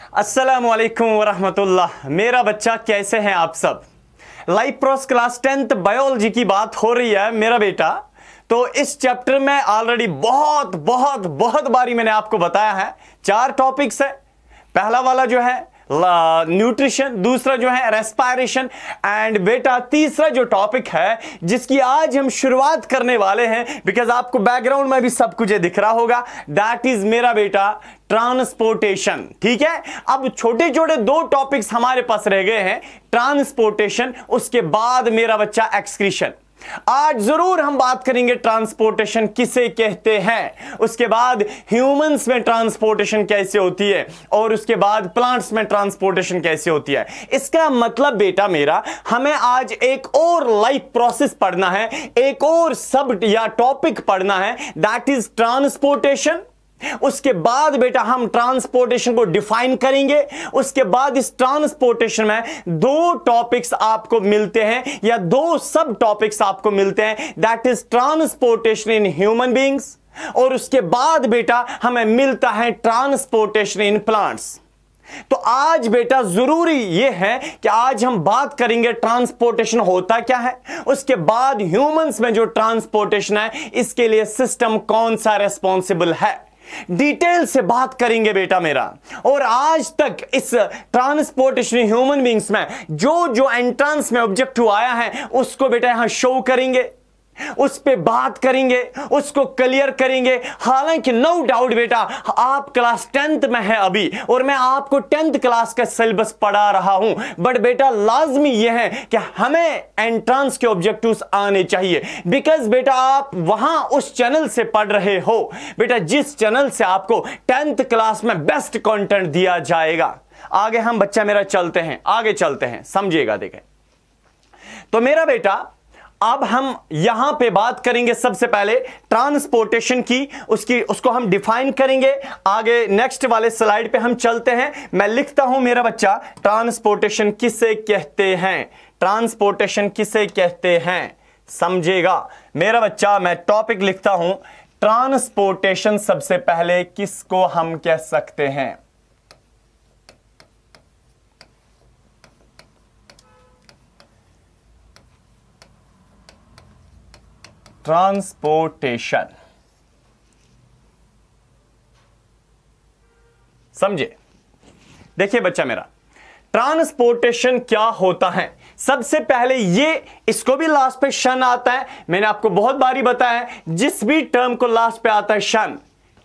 अस्सलामुअलैकुम वरहमतुल्लाह। मेरा बच्चा, कैसे हैं आप सब? Life pros class 10th biology की बात हो रही है मेरा बेटा। तो इस चैप्टर में ऑलरेडी बहुत बहुत बहुत बारी मैंने आपको बताया है, 4 टॉपिक्स है। पहला वाला जो है न्यूट्रिशन, दूसरा जो है रेस्पिरेशन, एंड बेटा तीसरा जो टॉपिक है जिसकी आज हम शुरुआत करने वाले हैं, बिकॉज आपको बैकग्राउंड में भी सब कुछ दिख रहा होगा, दैट इज मेरा बेटा ट्रांसपोर्टेशन। ठीक है, अब छोटे छोटे 2 टॉपिक्स हमारे पास रह गए हैं, ट्रांसपोर्टेशन, उसके बाद मेरा बच्चा एक्सक्रीशन। आज जरूर हम बात करेंगे ट्रांसपोर्टेशन किसे कहते हैं, उसके बाद ह्यूमंस में ट्रांसपोर्टेशन कैसे होती है, और उसके बाद प्लांट्स में ट्रांसपोर्टेशन कैसे होती है। इसका मतलब बेटा मेरा, हमें आज एक और लाइफ प्रोसेस पढ़ना है, एक और सब या टॉपिक पढ़ना है, दैट इज ट्रांसपोर्टेशन। उसके बाद बेटा हम ट्रांसपोर्टेशन को डिफाइन करेंगे। उसके बाद इस ट्रांसपोर्टेशन में 2 टॉपिक्स आपको मिलते हैं या 2 सब टॉपिक्स आपको मिलते हैं, that is transportation in human beings, और उसके बाद बेटा हमें मिलता है ट्रांसपोर्टेशन इन प्लांट्स। तो आज बेटा जरूरी यह है कि आज हम बात करेंगे ट्रांसपोर्टेशन होता क्या है, उसके बाद ह्यूमंस में जो ट्रांसपोर्टेशन है इसके लिए सिस्टम कौन सा रेस्पॉन्सिबल है, डिटेल से बात करेंगे बेटा मेरा। और आज तक इस ट्रांसपोर्टेशन ह्यूमन बींग्स में जो एंट्रेंस में ऑब्जेक्टिव आया है उसको बेटा यहां शो करेंगे, उस पे बात करेंगे, उसको क्लियर करेंगे। हालांकि नो डाउट बेटा आप क्लास 10th में है अभी, और मैं आपको 10th क्लास का सिलेबस पढ़ा रहा हूं, बट बेटा लाजमी यह है कि हमें एंट्रेंस के ऑब्जेक्टिव्स आने चाहिए, बिकॉज बेटा आप वहां उस चैनल से पढ़ रहे हो बेटा जिस चैनल से आपको 10th क्लास में बेस्ट कंटेंट दिया जाएगा। आगे हम बच्चा मेरा चलते हैं, आगे चलते हैं, समझिएगा। देखें तो मेरा बेटा, अब हम यहां पे बात करेंगे सबसे पहले ट्रांसपोर्टेशन की, उसको हम डिफाइन करेंगे। आगे नेक्स्ट वाले स्लाइड पे हम चलते हैं। मैं लिखता हूं मेरा बच्चा, ट्रांसपोर्टेशन किसे कहते हैं, ट्रांसपोर्टेशन किसे कहते हैं, समझेगा मेरा बच्चा। मैं टॉपिक लिखता हूं ट्रांसपोर्टेशन, सबसे पहले किसको हम कह सकते हैं। ट्रांसपोर्टेशन, समझे। देखिए बच्चा मेरा, ट्रांसपोर्टेशन क्या होता है। सबसे पहले इसको भी लास्ट पे शन आता है, मैंने आपको बहुत बारी बताया है, जिस भी टर्म को लास्ट पे आता है शन,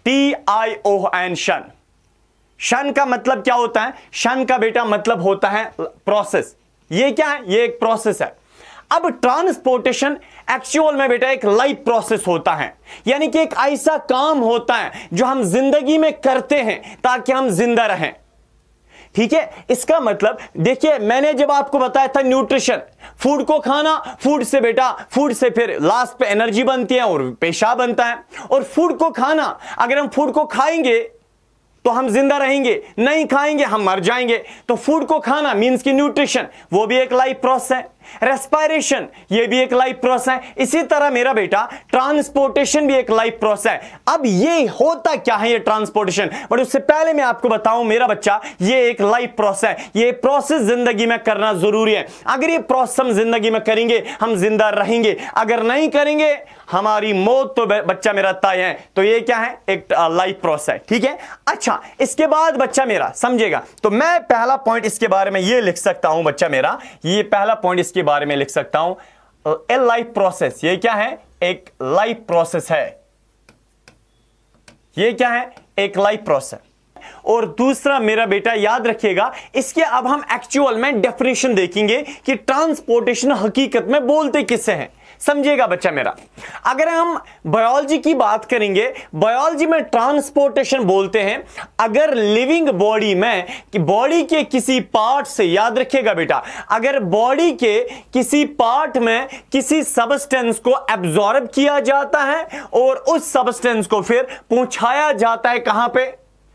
TION, शन। शन का मतलब क्या होता है? शन का बेटा मतलब होता है प्रोसेस। ये क्या है? ये एक प्रोसेस है। अब ट्रांसपोर्टेशन एक्चुअल में बेटा एक लाइफ प्रोसेस होता है, यानी कि एक ऐसा काम होता है जो हम जिंदगी में करते हैं ताकि हम जिंदा रहें। ठीक है, इसका मतलब देखिए, मैंने जब आपको बताया था न्यूट्रिशन, फूड को खाना, फूड से फिर लास्ट पे एनर्जी बनती है और पेशाब बनता है। और फूड को खाना, अगर हम फूड को खाएंगे तो हम जिंदा रहेंगे, नहीं खाएंगे हम मर जाएंगे। तो फूड को खाना मींस की न्यूट्रिशन, वो भी एक लाइफ प्रोसेस है। रेस्पिरेशन, ये भी एक लाइफ प्रोसेस है। इसी तरह मेरा बेटा ट्रांसपोर्टेशन भी एक लाइफ प्रोसेस है। अब ये होता क्या है ये ट्रांसपोर्टेशन, बट उससे पहले मैं आपको बताऊं मेरा बच्चा, ये एक लाइफ प्रोसेस है। ये प्रोसेस जिंदगी में करना जरूरी है। अगर ये प्रोसेस हम जिंदगी में करेंगे हम जिंदा रहेंगे, अगर नहीं करेंगे हमारी मौत तो बच्चा मेरा तय है। तो ये क्या है? एक लाइफ प्रोसेस है। ठीक है, अच्छा इसके बाद बच्चा मेरा समझेगा, तो मैं पहला पॉइंट इसके बारे में ये लिख सकता हूं बच्चा मेरा, ये पहला पॉइंट इसके बारे में लिख सकता हूं, ए लाइफ प्रोसेस। ये क्या है? एक लाइफ प्रोसेस है। ये क्या है? एक लाइफ प्रोसेस। और दूसरा मेरा बेटा याद रखिएगा, इसके अब हम एक्चुअल में डेफिनेशन देखेंगे कि ट्रांसपोर्टेशन हकीकत में बोलते किससे हैं, समझिएगा बच्चा मेरा। अगर हम बायोलॉजी की बात करेंगे, बायोलॉजी में ट्रांसपोर्टेशन बोलते हैं अगर लिविंग बॉडी में कि बॉडी के किसी पार्ट से, याद रखिएगा बेटा, अगर बॉडी के किसी पार्ट में किसी सब्सटेंस को एब्जॉर्ब किया जाता है और उस सब्सटेंस को फिर पहुंचाया जाता है कहां पे?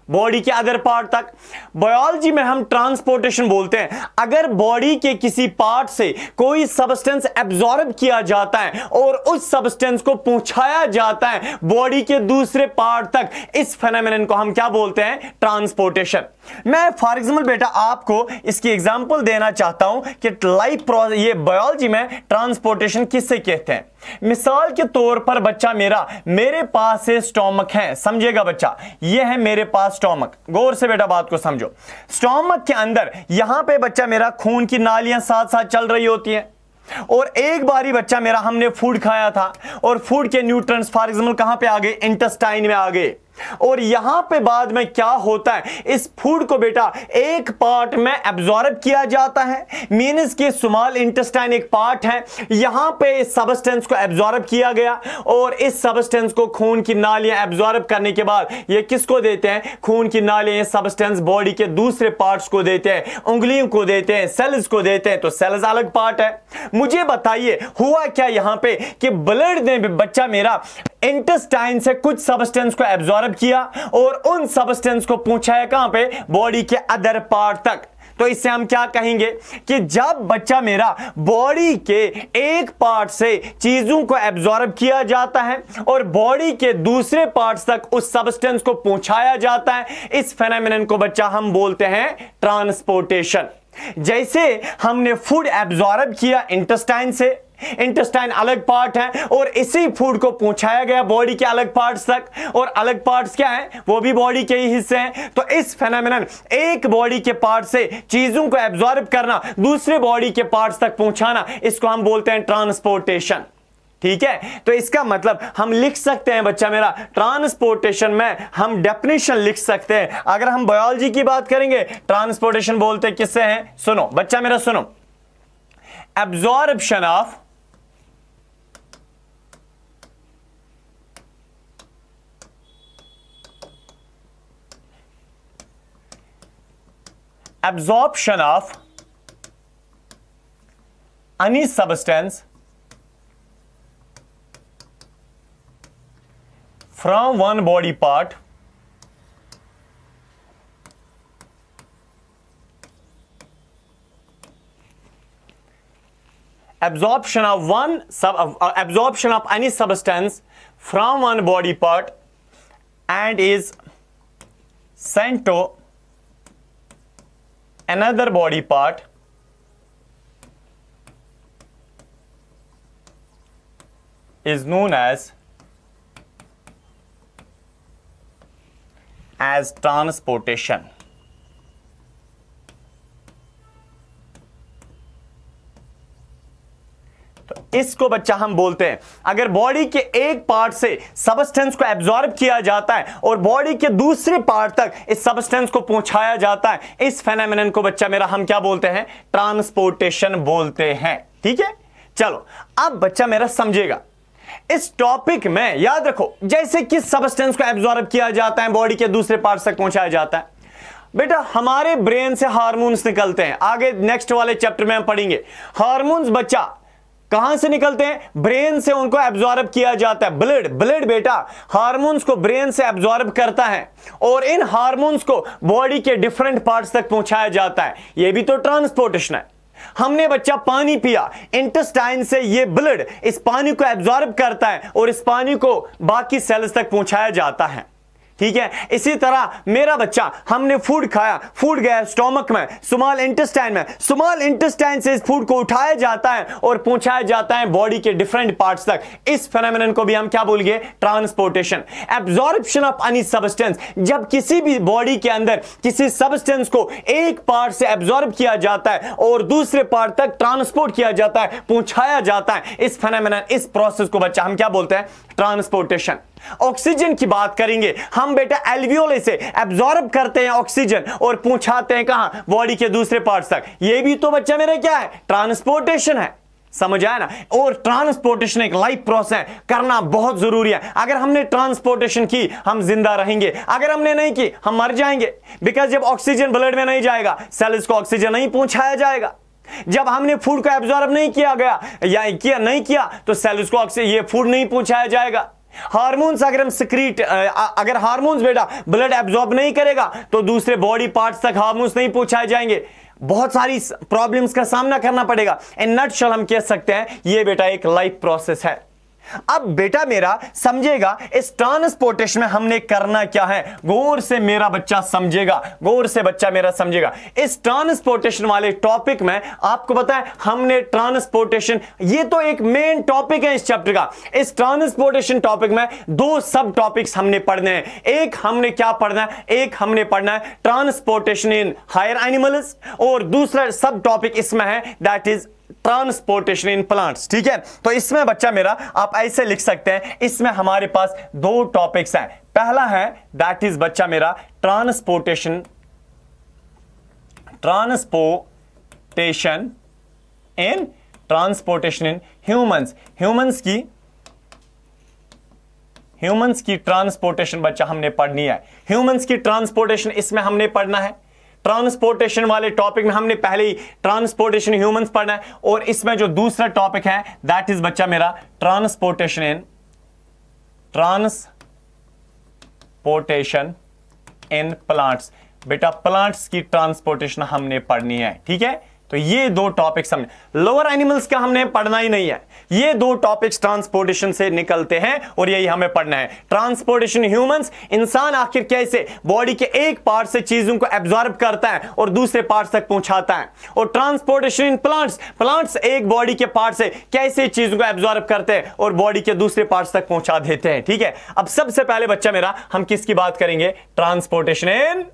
बॉडी के अदर पार्ट तक। बायोलॉजी में हम ट्रांसपोर्टेशन बोलते हैं, अगर बॉडी के किसी पार्ट से कोई सब्सटेंस एब्जॉर्ब किया जाता है और उस सब्सटेंस को पहुंचाया जाता है बॉडी के दूसरे पार्ट तक, इस फेनोमेनन को हम क्या बोलते हैं? ट्रांसपोर्टेशन। मैं फॉर एग्जांपल बेटा आपको इसकी एग्जांपल देना चाहता हूं कि लाइफ प्रोसेस, ये बायोलॉजी में ट्रांसपोर्टेशन किससे कहते हैं। मिसाल के तौर पर बच्चा मेरे पास से स्टोमक है, समझेगा बच्चा, ये है मेरे पास स्टोमक। गौर से बेटा बात को समझो। स्टोमक के अंदर यहां पे बच्चा मेरा खून की नालियां साथ साथ चल रही होती हैं, और एक बारी बच्चा मेरा हमने फूड खाया था और फूड के न्यूट्रिएंट्स फॉर एग्जांपल कहां पे आ गए? इंटेस्टाइन में आ गए। और यहां पे बाद में क्या होता है? इस फूड को बेटा एक पार्ट में एब्जॉर्ब किया जाता है, मींस कि स्मॉल इंटेस्टाइन एक पार्ट है, यहां पे इस सब्सटेंस को एब्जॉर्ब किया गया और इस सब्सटेंस को खून की नालियां एब्जॉर्ब करने के बाद ये किसको देते हैं? खून की नालियां ये सब्सटेंस बॉडी के दूसरे पार्ट्स को देते हैं, उंगलियों को देते हैं, सेल्स को देते हैं। तो सेल्स अलग पार्ट है। मुझे बताइए हुआ क्या यहां पे कि ब्लड ने बच्चा मेरा इंटेस्टाइन से कुछ सब्सटेंस को एब्जॉर्ब किया और उन सब्सटेंस को पहुंचाया कहां पे? बॉडी के अदर पार्ट तक। तो इससे हम क्या कहेंगे कि जब बच्चा मेरा बॉडी के एक पार्ट से चीजों को एब्जॉर्ब किया जाता है और बॉडी के दूसरे पार्ट्स तक उस सब्सटेंस को पहुंचाया जाता है, इस फेनोमेनन को बच्चा हम बोलते हैं ट्रांसपोर्टेशन। जैसे हमने फूड एब्जॉर्ब किया इंटेस्टाइन से, इंटेस्टाइन अलग पार्ट है और इसी फूड को पहुंचाया गया बॉडी के अलग पार्ट्स तक, और अलग पार्ट्स क्या है? वो भी बॉडी के ही हिस्से हैं। तो इस फेनोमेनन, एक बॉडी के पार्ट से चीजों को एब्जॉर्ब करना, दूसरे बॉडी के पार्ट्स तक पहुंचाना, इसको हम बोलते हैं ट्रांसपोर्टेशन। ठीक है, तो इसका मतलब हम लिख सकते हैं बच्चा मेरा ट्रांसपोर्टेशन में हम डेफिनेशन लिख सकते हैं। अगर हम बायोलॉजी की बात करेंगे, ट्रांसपोर्टेशन बोलते किससे हैं? सुनो बच्चा मेरा सुनो, absorption of any substance from one body part absorption of any substance from one body part and is sent to another body part is known as transportation। तो इसको बच्चा हम बोलते हैं, अगर बॉडी के एक पार्ट से सब्सटेंस को एब्जॉर्ब किया जाता है और बॉडी के दूसरे पार्ट तक इस सब्सटेंस को पहुंचाया जाता है, इस फेनोमेनन को बच्चा मेरा हम क्या बोलते हैं? ट्रांसपोर्टेशन बोलते हैं। ठीक है, चलो अब बच्चा मेरा समझेगा इस टॉपिक में। याद रखो, जैसे किस सब्सटेंस को एब्जॉर्ब किया जाता है, बॉडी के दूसरे पार्ट तक पहुंचाया जाता है। बेटा हमारे ब्रेन से हार्मोन्स निकलते हैं, आगे नेक्स्ट वाले चैप्टर में हम पढ़ेंगे। हार्मोन्स बच्चा कहां से निकलते हैं? ब्रेन से उनको एब्जॉर्ब किया जाता है। ब्लड बेटा हार्मोन्स को ब्रेन से एब्जॉर्ब करता है और इन हार्मोन्स को बॉडी के डिफरेंट पार्ट्स तक पहुंचाया जाता है। यह भी तो ट्रांसपोर्टेशन है। हमने बच्चा पानी पिया, इंटेस्टाइन से ये ब्लड इस पानी को एब्जॉर्ब करता है और इस पानी को बाकी सेल्स तक पहुंचाया जाता है। ठीक है, इसी तरह मेरा बच्चा, हमने फूड खाया, फूड गया स्टोमक में, स्मॉल इंटेस्टाइन में, स्मॉल इंटेस्टाइन से इस फूड को उठाया जाता है और पहुंचाया जाता है बॉडी के डिफरेंट पार्ट्स तक। इस फेनोमेनन को भी हम क्या बोलेंगे? Transportation. Absorption of any substance, जब किसी भी बॉडी के अंदर किसी सब्सटेंस को एक पार्ट से एब्जॉर्ब किया जाता है और दूसरे पार्ट तक ट्रांसपोर्ट किया जाता है, पहुंचाया जाता है, इस फेनोमेनन, इस प्रोसेस को बच्चा हम क्या बोलते हैं? ट्रांसपोर्टेशन। ऑक्सीजन की बात करेंगे, हम बेटा एल्वियोले से एब्जॉर्ब करते हैं ऑक्सीजन और पहुंचाते हैं कहां? बॉडी के दूसरे पार्ट्स तक। यह भी तो बच्चा मेरा क्या है? ट्रांसपोर्टेशन है। समझ आया ना? और ट्रांसपोर्टेशन एक लाइफ प्रोसेस है, करना बहुत जरूरी है। अगर हमने ट्रांसपोर्टेशन की, हम जिंदा रहेंगे। अगर हमने नहीं की, हम मर जाएंगे। बिकॉज जब ऑक्सीजन ब्लड में नहीं जाएगा, सेल्स को ऑक्सीजन नहीं पहुंचाया जाएगा। जब हमने फूड को एब्जॉर्ब नहीं किया गया या नहीं किया तो सेल्स को ये फूड नहीं पहुंचाया जाएगा। हार्मोन्स अगर हम सिक्रीट अगर हार्मोन्स बेटा ब्लड एब्जॉर्ब नहीं करेगा तो दूसरे बॉडी पार्ट्स तक हार्मोन्स नहीं पहुंचाए जाएंगे, बहुत सारी प्रॉब्लम्स का सामना करना पड़ेगा। इन नटशल हम कह सकते हैं ये बेटा एक लाइफ प्रोसेस है। अब बेटा मेरा समझेगा इस ट्रांसपोर्टेशन में हमने करना क्या है, गौर से मेरा बच्चा समझेगा, गौर से बच्चा मेरा समझेगा। इस ट्रांसपोर्टेशन वाले टॉपिक में आपको पता है हमने ट्रांसपोर्टेशन, ये तो एक मेन टॉपिक है इस चैप्टर का। इस ट्रांसपोर्टेशन टॉपिक में दो सब टॉपिक्स हमने पढ़ने हैं। एक हमने क्या पढ़ना है, एक हमने पढ़ना है ट्रांसपोर्टेशन इन हायर एनिमल्स, और दूसरा सब टॉपिक इसमें है that is transportation in plants. ठीक है, तो इसमें बच्चा मेरा आप ऐसे लिख सकते हैं, इसमें हमारे पास दो टॉपिक्स हैं। पहला है दैट इज बच्चा मेरा ट्रांसपोर्टेशन इन ह्यूमंस। ह्यूमंस की ट्रांसपोर्टेशन बच्चा हमने पढ़नी है। ह्यूमंस की ट्रांसपोर्टेशन इसमें हमने पढ़ना है। ट्रांसपोर्टेशन वाले टॉपिक में हमने पहले ही ट्रांसपोर्टेशन ह्यूमंस पढ़ना है, और इसमें जो दूसरा टॉपिक है दैट इज बच्चा मेरा ट्रांसपोर्टेशन इन प्लांट्स। बेटा प्लांट्स की ट्रांसपोर्टेशन हमने पढ़नी है। ठीक है, तो ये दो टॉपिक्स हमने, लोअर एनिमल्स का हमने पढ़ना ही नहीं है, ये दो टॉपिक्स ट्रांसपोर्टेशन से निकलते हैं और यही हमें पढ़ना है। ट्रांसपोर्टेशन ह्यूमंस, इंसान आखिर कैसे बॉडी के एक पार्ट से चीजों को एब्जॉर्ब करता है और दूसरे पार्ट तक पहुंचाता है। और ट्रांसपोर्टेशन इन प्लांट्स, प्लांट्स एक बॉडी के पार्ट से कैसे चीजों को एब्जॉर्ब करते हैं और बॉडी के दूसरे पार्ट्स तक पहुंचा देते हैं। ठीक है, अब सबसे पहले बच्चा मेरा हम किसकी बात करेंगे, ट्रांसपोर्टेशन इन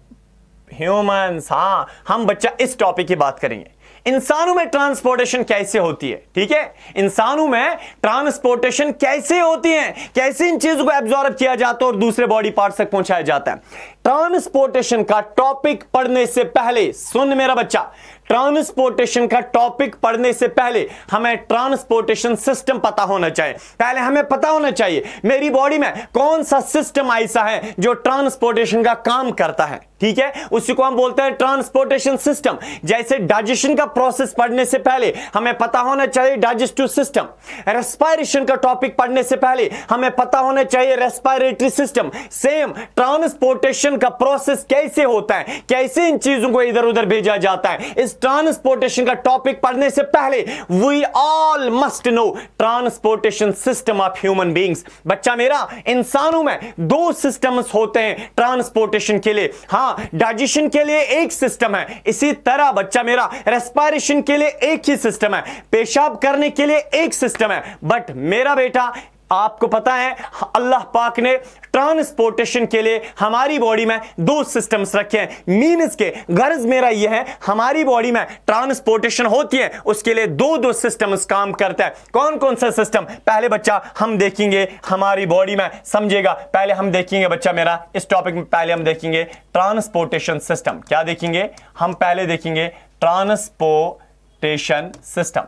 ह्यूमंस। हां, हम बच्चा इस टॉपिक की बात करेंगे, इंसानों में ट्रांसपोर्टेशन कैसे होती है। ठीक है, इंसानों में ट्रांसपोर्टेशन कैसे होती है, कैसे इन चीजों को एब्जॉर्ब किया जाता है और दूसरे बॉडी पार्ट्स तक पहुंचाया जाता है। ट्रांसपोर्टेशन का टॉपिक पढ़ने से पहले सुन मेरा बच्चा, ट्रांसपोर्टेशन का टॉपिक पढ़ने से पहले हमें ट्रांसपोर्टेशन सिस्टम पता होना चाहिए। पहले हमें पता होना चाहिए मेरी बॉडी में कौन सा सिस्टम ऐसा है जो ट्रांसपोर्टेशन का काम करता है। ठीक है, उसी को हम बोलते हैं ट्रांसपोर्टेशन सिस्टम। जैसे डाइजेशन का प्रोसेस पढ़ने से पहले हमें पता होना चाहिए डाइजेस्टिव सिस्टम। रेस्पिरेशन का टॉपिक पढ़ने से पहले हमें पता होना चाहिए रेस्पिरेटरी सिस्टम। सेम ट्रांसपोर्टेशन का प्रोसेस कैसे होता है, कैसे इन चीजों को इधर उधर भेजा जाता है, इस ट्रांसपोर्टेशन का टॉपिक पढ़ने से पहले we all must know transportation system of human beings. बच्चा मेरा, इंसानों में दो सिस्टम्स होते हैं ट्रांसपोर्टेशन के लिए। हां, डाइजेशन के लिए एक सिस्टम है, इसी तरह बच्चा मेरा रेस्पिरेशन के लिए एक ही सिस्टम है, पेशाब करने के लिए एक सिस्टम है। बट मेरा बेटा आपको पता है अल्लाह पाक ने ट्रांसपोर्टेशन के लिए हमारी बॉडी में दो सिस्टम्स रखे हैं। मीन्स के गर्ज मेरा यह है हमारी बॉडी में ट्रांसपोर्टेशन होती है उसके लिए दो दो सिस्टम्स काम करते हैं। कौन कौन सा सिस्टम, पहले बच्चा हम देखेंगे हमारी बॉडी में, समझेगा। पहले हम देखेंगे बच्चा मेरा इस टॉपिक में, पहले हम देखेंगे ट्रांसपोर्टेशन सिस्टम। क्या देखेंगे हम, पहले देखेंगे ट्रांसपोर्टेशन सिस्टम।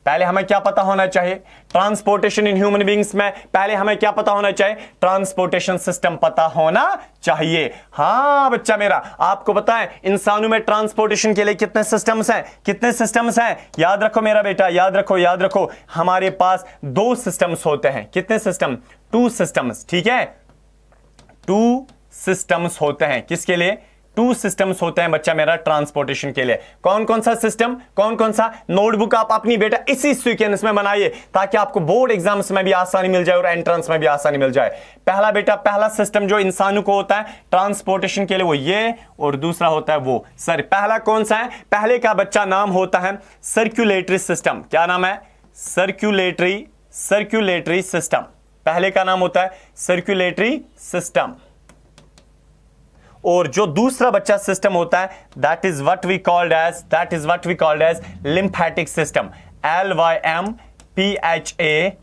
पहले हमें क्या पता होना चाहिए, ट्रांसपोर्टेशन इन ह्यूमन बीइंग्स में पहले हमें क्या पता होना चाहिए, ट्रांसपोर्टेशन सिस्टम पता होना चाहिए। हां बच्चा मेरा, आपको पता है इंसानों में ट्रांसपोर्टेशन के लिए कितने सिस्टम्स हैं, कितने सिस्टम्स हैं, याद रखो मेरा बेटा, याद रखो, याद रखो। हमारे पास दो सिस्टम्स होते हैं। कितने सिस्टम, टू सिस्टम्स। ठीक है, टू सिस्टम्स होते हैं, किसके लिए, टू सिस्टम्स होते हैं बच्चा मेरा ट्रांसपोर्टेशन के लिए। कौन कौन सा सिस्टम, कौन कौन सा, नोटबुक आप अपनी बेटा इसी सीक्वेंस में बनाइए ताकि आपको बोर्ड एग्जाम्स में भी आसानी मिल जाए और एंट्रेंस में भी आसानी मिल जाए। पहला बेटा, पहला सिस्टम जो इंसानों को होता है ट्रांसपोर्टेशन के लिए वो ये, और दूसरा होता है वो, सर पहला कौन सा है, पहले का बच्चा नाम होता है सर्कुलेटरी सिस्टम। क्या नाम है, सर्कुलेटरी सिस्टम। पहले का नाम होता है सर्कुलेटरी सिस्टम। और जो दूसरा बच्चा सिस्टम होता है that is what we called as lymphatic system. LYMPHATIC,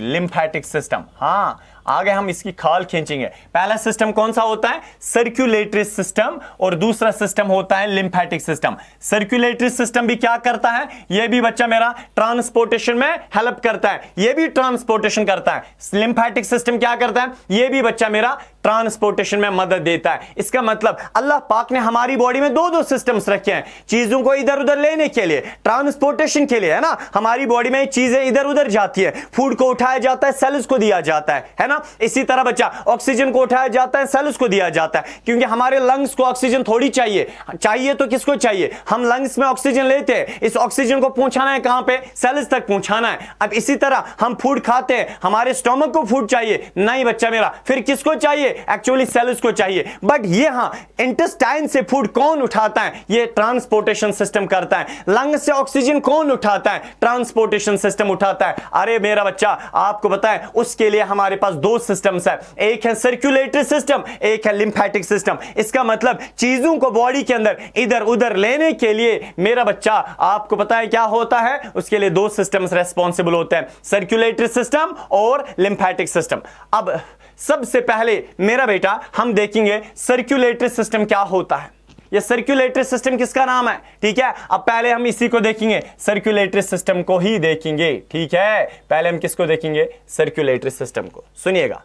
lymphatic system. हां, आगे हम इसकी खाल खींचेंगे। पहला सिस्टम कौन सा होता है, सर्कुलेटरी सिस्टम, और दूसरा सिस्टम होता है लिम्फेटिक सिस्टम। सर्कुलेटरी सिस्टम भी क्या करता है, यह भी बच्चा मेरा ट्रांसपोर्टेशन में हेल्प करता है, यह भी ट्रांसपोर्टेशन करता है। लिम्फेटिक सिस्टम क्या करता है, यह भी बच्चा मेरा ट्रांसपोर्टेशन में मदद देता है। इसका मतलब अल्लाह पाक ने हमारी बॉडी में दो दो सिस्टम्स रखे हैं, चीजों को इधर उधर लेने के लिए, ट्रांसपोर्टेशन के लिए, है ना। हमारी बॉडी में चीजें इधर उधर जाती है, फूड को उठाया जाता है, सेल्स को दिया जाता है ना। इसी तरह बच्चा ऑक्सीजन को उठाया जाता है, सेल्स को दिया जाता है, क्योंकि हमारे लंग्स को ऑक्सीजन थोड़ी चाहिए तो किसको चाहिए? हम लंग्स में ऑक्सीजन लेते हैं, इस ऑक्सीजन को पहुंचाना है कहां पे? सेल्स तक पहुंचाना है। अब इसी तरह हम फूड खाते हैं, हमारे स्टोमक को फूड चाहिए नहीं बच्चा मेरा, फिर किसको चाहिए? एक्चुअली सेल्स को चाहिए। बट ये हां, इंटेस्टाइन से फूड कौन उठाता है? ये ट्रांसपोर्टेशन सिस्टम करता है। लंग से ऑक्सीजन कौन उठाता है? ट्रांसपोर्टेशन सिस्टम उठाता है। अरे मेरा बच्चा, आपको पता है उसके लिए हमारे पास दो सिस्टम्स है, एक है सर्कुलेटरी सिस्टम, एक है लिम्फेटिक सिस्टम। इसका मतलब चीजों को बॉडी के अंदर इधर उधर लेने के लिए मेरा बच्चा आपको पता है क्या होता है? उसके लिए दो सिस्टम्स रेस्पॉन्सिबल होते हैं, सर्कुलेटरी सिस्टम और लिम्फेटिक सिस्टम। अब सबसे पहले मेरा बेटा हम देखेंगे सर्कुलेटरी सिस्टम क्या होता है। ये सर्कुलेटरी सिस्टम किसका नाम है? ठीक है, अब पहले हम इसी को देखेंगे, सर्कुलेटरी सिस्टम को ही देखेंगे। ठीक है, पहले हम किसको देखेंगे? सर्कुलेटरी सिस्टम को। सुनिएगा,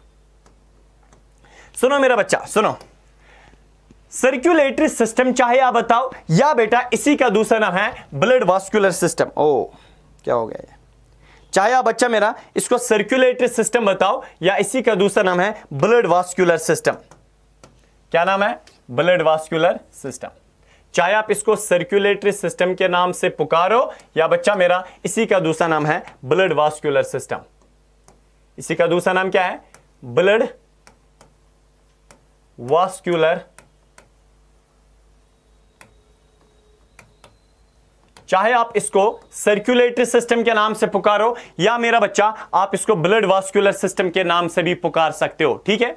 सुनो मेरा बच्चा, सुनो। सर्कुलेटरी सिस्टम चाहे आप बताओ या बेटा इसी का दूसरा नाम है ब्लड वास्कुलर सिस्टम। ओ क्या हो गया? चाहे आप बच्चा मेरा इसको सर्कुलेटरी सिस्टम बताओ या इसी का दूसरा नाम है ब्लड वास्कुलर सिस्टम। क्या नाम है? Blood vascular system. चाहे आप इसको सर्कुलेटरी सिस्टम के नाम से पुकारो या बच्चा मेरा इसी का दूसरा नाम है ब्लड वास्कुलर सिस्टम। इसी का दूसरा नाम क्या है? Blood vascular. चाहे आप इसको सर्कुलेटरी सिस्टम के नाम से पुकारो या मेरा बच्चा आप इसको ब्लड वास्कुलर सिस्टम के नाम से भी पुकार सकते हो। ठीक है,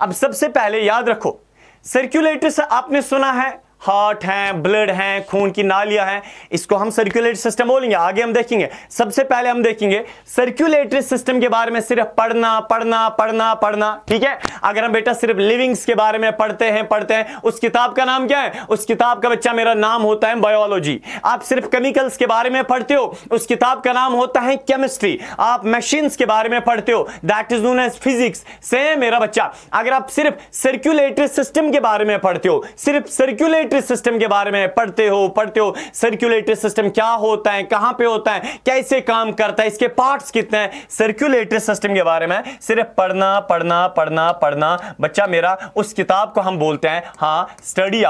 अब सबसे पहले याद रखो, सर्कुलेटरी से आपने सुना है हार्ट हैं, ब्लड हैं, खून की नालियां हैं, इसको हम सर्कुलेटरी सिस्टम बोलेंगे। आगे हम देखेंगे। सबसे पहले हम देखेंगे सर्कुलेटरी सिस्टम के बारे में सिर्फ पढ़ना पढ़ना पढ़ना पढ़ना। ठीक है, अगर हम बेटा सिर्फ लिविंग्स के बारे में पढ़ते हैं, उस किताब का नाम क्या है? उस किताब का बच्चा मेरा नाम होता है बायोलॉजी। आप सिर्फ केमिकल्स के बारे में पढ़ते हो, उस किताब का नाम होता है केमिस्ट्री। आप मशीन्स के बारे में पढ़ते हो, that is known as physics. Same मेरा बच्चा, अगर आप सिर्फ सर्कुलेटरी सिस्टम के बारे में पढ़ते हो, सिर्फ सर्कुलेटरी सिस्टम के बारे में पढ़ते हो, सर्कुलेटरी सिस्टम क्या होता है, कहां पे होता है, कैसे काम करता है, इसके पार्ट्स कितने हैं, सर्कुलेटरी सिस्टम के बारे में सिर्फ पढ़ना पढ़ना पढ़ना पढ़ना बच्चा मेरा, उस किताब को हम बोलते हैं हां study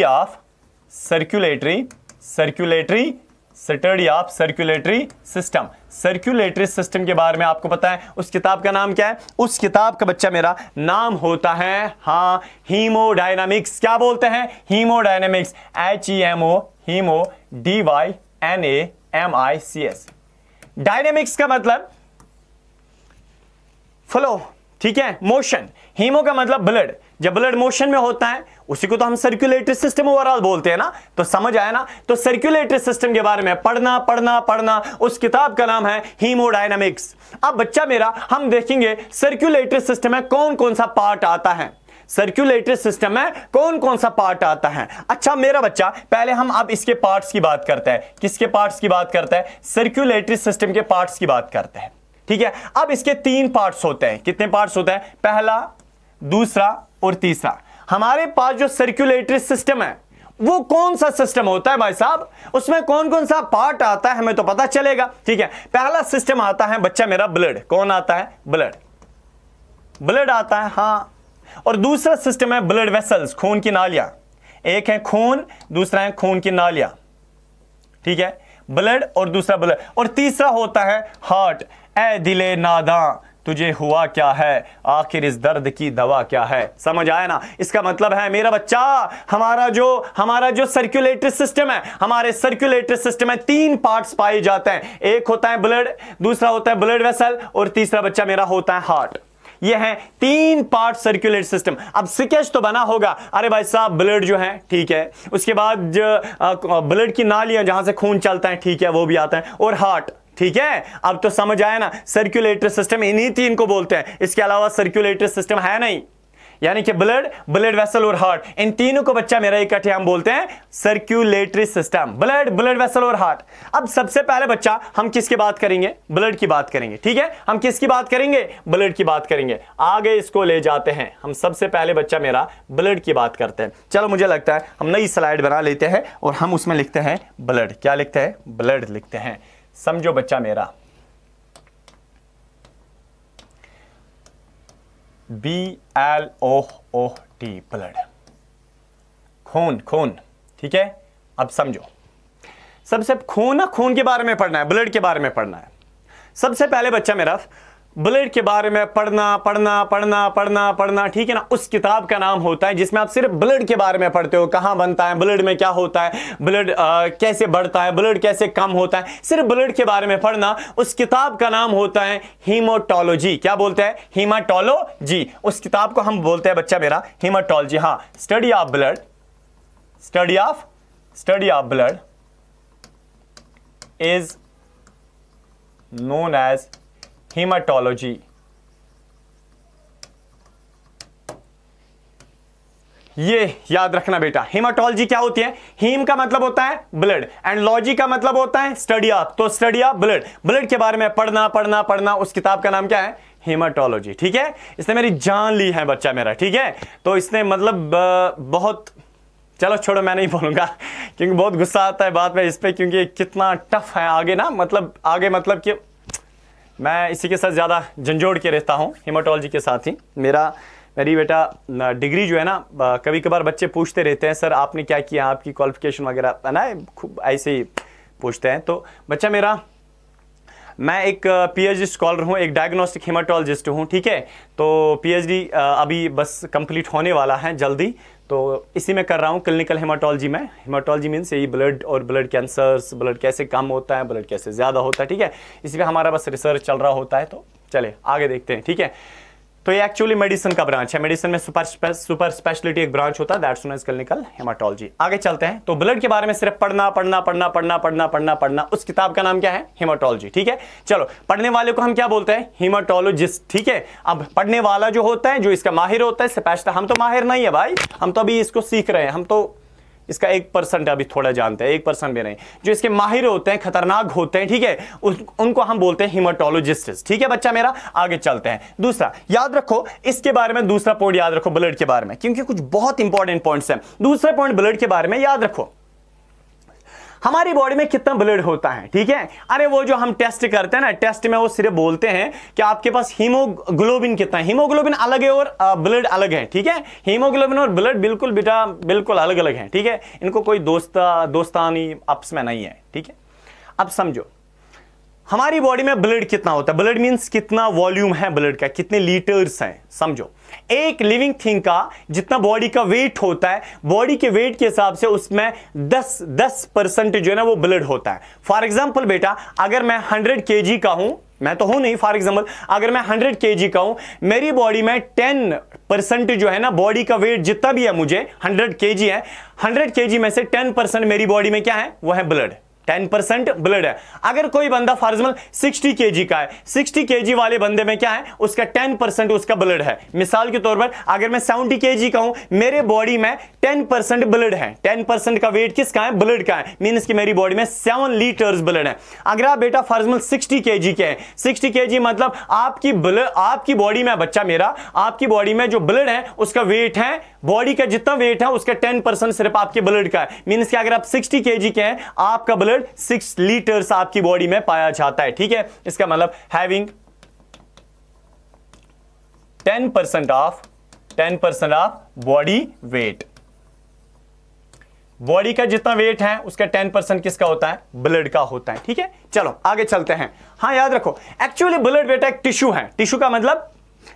of circulatory system. Circulatory system के बारे में आपको पता है उस किताब का नाम क्या है? उस किताब का बच्चा मेरा नाम होता है हां हीमोडायनामिक्स। क्या बोलते हैं? हीमोडायनामिक्स। HEMO DYNAMICS। डायनेमिक्स का मतलब फ्लो, ठीक है, मोशन। हीमो का मतलब ब्लड, जब ब्लड मोशन में होता है उसी को तो हम सर्कुलेटरी सिस्टम ओवरऑल बोलते हैं ना। तो समझ आया ना? तो सर्कुलेटरी सिस्टम के बारे में पढ़ना पढ़ना पढ़ना, उस किताब का नाम है हीमोडायनामिक्स। अब बच्चा मेरा हम देखेंगे सर्कुलेटरी सिस्टम में कौन कौन सा पार्ट आता है। सर्कुलेटरी सिस्टम में कौन कौन सा पार्ट आता है? अच्छा मेरा बच्चा, पहले हम अब इसके पार्ट्स की बात करते हैं। किसके पार्ट्स की बात करते हैं? सर्कुलेटरी सिस्टम के पार्ट्स की बात करते हैं। ठीक है, अब इसके तीन पार्ट्स होते हैं। कितने पार्ट्स होते हैं? पहला, दूसरा और तीसरा। हमारे पास जो सर्कुलेटरी सिस्टम है वो कौन सा सिस्टम होता है भाई साहब? उसमें कौन कौन सा पार्ट आता है हमें तो पता चलेगा। ठीक है, पहला सिस्टम आता है बच्चा मेरा ब्लड। कौन आता है? ब्लड आता है, हाँ। और दूसरा सिस्टम है ब्लड वेसल्स, खून की नालियां। एक है खून, दूसरा है खून की नालियां। ठीक है, ब्लड और दूसरा ब्लड। और तीसरा होता है हार्ट। ए दिले नादां तुझे हुआ क्या है, आखिर इस दर्द की दवा क्या है। समझ आया ना? इसका मतलब है मेरा बच्चा हमारा जो सर्कुलेटरी सिस्टम है, हमारे सर्कुलेटरी सिस्टम में तीन पार्ट्स पाए जाते हैं। एक होता है ब्लड, दूसरा होता है ब्लड वेसल और तीसरा बच्चा मेरा होता है हार्ट। ये है तीन पार्ट सर्कुलेटरी सिस्टम। अब स्केच तो बना होगा, अरे भाई साहब ब्लड जो है, ठीक है, उसके बाद ब्लड की नालियां जहां से खून चलता है, ठीक है, वो भी आता है, और हार्ट। ठीक है, अब तो समझ आया ना? सर्कुलेटरी सिस्टम इन्हीं तीन को बोलते हैं, इसके अलावा सर्कुलेटरी सिस्टम है नहीं। यानी कि ब्लड, ब्लड वेसल और हार्ट, इन तीनों को बच्चा मेरा इकट्ठे हम बोलते हैं circulatory system. Blood, blood vessel और हार्ट। अब सबसे पहले बच्चा हम किसकी बात करेंगे? ब्लड की बात करेंगे, ठीक है। हम किसकी बात करेंगे? ब्लड की बात करेंगे। आगे इसको ले जाते हैं, हम सबसे पहले बच्चा मेरा ब्लड की बात करते हैं। चलो मुझे लगता है हम नई स्लाइड बना लेते हैं और हम उसमें लिखते हैं ब्लड। क्या लिखते हैं? ब्लड लिखते हैं। समझो बच्चा मेरा, BLOOD, ब्लड, खून, खून, ठीक है। अब समझो, सबसे खून के बारे में पढ़ना है, ब्लड के बारे में पढ़ना है। सबसे पहले बच्चा मेरा ब्लड के बारे में पढ़ना, ठीक है ना। उस किताब का नाम होता है जिसमें आप सिर्फ ब्लड के बारे में पढ़ते हो, कहां बनता है, ब्लड में क्या होता है, ब्लड कैसे बढ़ता है, ब्लड कैसे कम होता है, सिर्फ ब्लड के बारे में पढ़ना। उस किताब का नाम होता है हीमाटोलॉजी। क्या बोलते हैं? हीमाटोलॉजी। उस किताब को हम बोलते हैं बच्चा मेरा हीमाटोलॉजी। हां, study of blood, study of blood is known as haematology. ये याद रखना बेटा, हेमाटोलॉजी क्या होती है? हीम का मतलब होता है ब्लड एंड लॉजी का मतलब होता है स्टडी ऑफ। तो स्टडी ऑफ ब्लड, ब्लड के बारे में पढ़ना। उस किताब का नाम क्या है? हेमाटोलॉजी, ठीक है। इसने मेरी जान ली है बच्चा मेरा, ठीक है। तो इसने मतलब बहुत, चलो छोड़ो, मैं नहीं बोलूंगा क्योंकि बहुत गुस्सा आता है बात में इस पे, क्योंकि कितना टफ है आगे ना, मतलब आगे मतलब कि मैं इसी के साथ ज़्यादा झंझोड़ के रहता हूँ, हेमाटोलॉजी के साथ ही। मेरी बेटा डिग्री जो है ना, कभी कभार बच्चे पूछते रहते हैं सर आपने क्या किया, आपकी क्वालिफिकेशन वगैरह है ना, खूब ऐसे ही पूछते हैं। तो बच्चा मेरा, मैं एक PhD स्कॉलर हूँ, एक डायग्नोस्टिक हेमाटोलॉजिस्ट हूँ, ठीक है। तो PhD अभी बस कंप्लीट होने वाला है जल्दी, तो इसी में कर रहा हूँ, क्लिनिकल हेमाटोलॉजी में। हेमाटोलॉजी मीन्स यही ब्लड और ब्लड कैंसर्स, ब्लड कैसे कम होता है, ब्लड कैसे ज़्यादा होता है, ठीक है। इसी पे हमारा बस रिसर्च चल रहा होता है। तो चले आगे देखते हैं, ठीक है। तो ये एक्चुअली मेडिसिन का ब्रांच है। मेडिसिन में सुपर स्पेशलिटी एक ब्रांच होता है, that's known as clinical haematology. आगे चलते हैं। तो ब्लड के बारे में सिर्फ पढ़ना। उस किताब का नाम क्या है? हेमाटोलॉजी, ठीक है। चलो, पढ़ने वाले को हम क्या बोलते हैं? हेमाटोलॉजिस्ट, ठीक है। अब पढ़ने वाला जो होता है, जो इसका माहिर होता है, स्पेशलिस्ट, हम तो माहिर नहीं है भाई, हम तो अभी इसको सीख रहे हैं, हम तो इसका 1% अभी थोड़ा जानते हैं, 1% भी नहीं। जो इसके माहिर होते हैं, खतरनाक होते हैं, ठीक है, उनको हम बोलते हैं हेमाटोलॉजिस्ट, ठीक है बच्चा मेरा। आगे चलते हैं। दूसरा याद रखो, इसके बारे में दूसरा पॉइंट याद रखो ब्लड के बारे में, क्योंकि कुछ बहुत इंपॉर्टेंट पॉइंट्स हैं। दूसरा पॉइंट ब्लड के बारे में याद रखो, हमारी बॉडी में कितना ब्लड होता है, ठीक है। अरे वो जो हम टेस्ट करते हैं ना, टेस्ट में वो सिर्फ बोलते हैं कि आपके पास हीमोग्लोबिन कितना है। हीमोग्लोबिन अलग है और ब्लड अलग है, ठीक है। हीमोग्लोबिन और ब्लड बिल्कुल बेटा बिल्कुल अलग अलग है, ठीक है। इनको कोई दोस्तानी आपस में नहीं है, ठीक है। अब समझो, हमारी बॉडी में ब्लड कितना होता है? ब्लड मींस कितना वॉल्यूम है ब्लड का, कितने लीटर्स हैं। समझो, एक लिविंग थिंग का जितना बॉडी का वेट होता है, बॉडी के वेट के हिसाब से उसमें 10% जो है ना वो ब्लड होता है। फॉर एग्जांपल बेटा, अगर मैं 100 kg का हूं, मैं तो हूं नहीं, फॉर एग्जांपल अगर मैं 100 kg का हूं, मेरी बॉडी में 10% जो है ना, बॉडी का वेट जितना भी है, मुझे 100 kg है, 100 kg में से 10% मेरी बॉडी में क्या है? वो है ब्लड। 10% ब्लड है। अगर कोई बंदा फॉर एग्जांपल 60 kg का है, 60 kg वाले बंदे में क्या है? उसका 10% उसका ब्लड है। मिसाल के तौर पर अगर मैं 70 kg का हूं, मेरे बॉडी में 10% ब्लड है। 10% का वेट किसका है? ब्लड का है। मींस कि मेरी बॉडी में 7 लीटर्स ब्लड है। अगर आप बेटा फॉर एग्जांपल 60 kg के हैं, 60 kg मतलब आपकी बॉडी में बच्चा मेरा, आपकी बॉडी में जो ब्लड है उसका वेट है, बॉडी का जितना वेट है उसका 10% सिर्फ आपके ब्लड का है। मींस कि अगर आप 60 kg के हैं, आपका ब्लड 6 लीटर्स आपकी बॉडी में पाया जाता है, ठीक है। इसका मतलब having 10% of body weight. Body का जितना वेट है उसका 10% किसका होता है? ब्लड का होता है, ठीक है। चलो आगे चलते हैं। हाँ याद रखो, एक्चुअली ब्लड बेटा एक टिश्यू है। टिश्यू का मतलब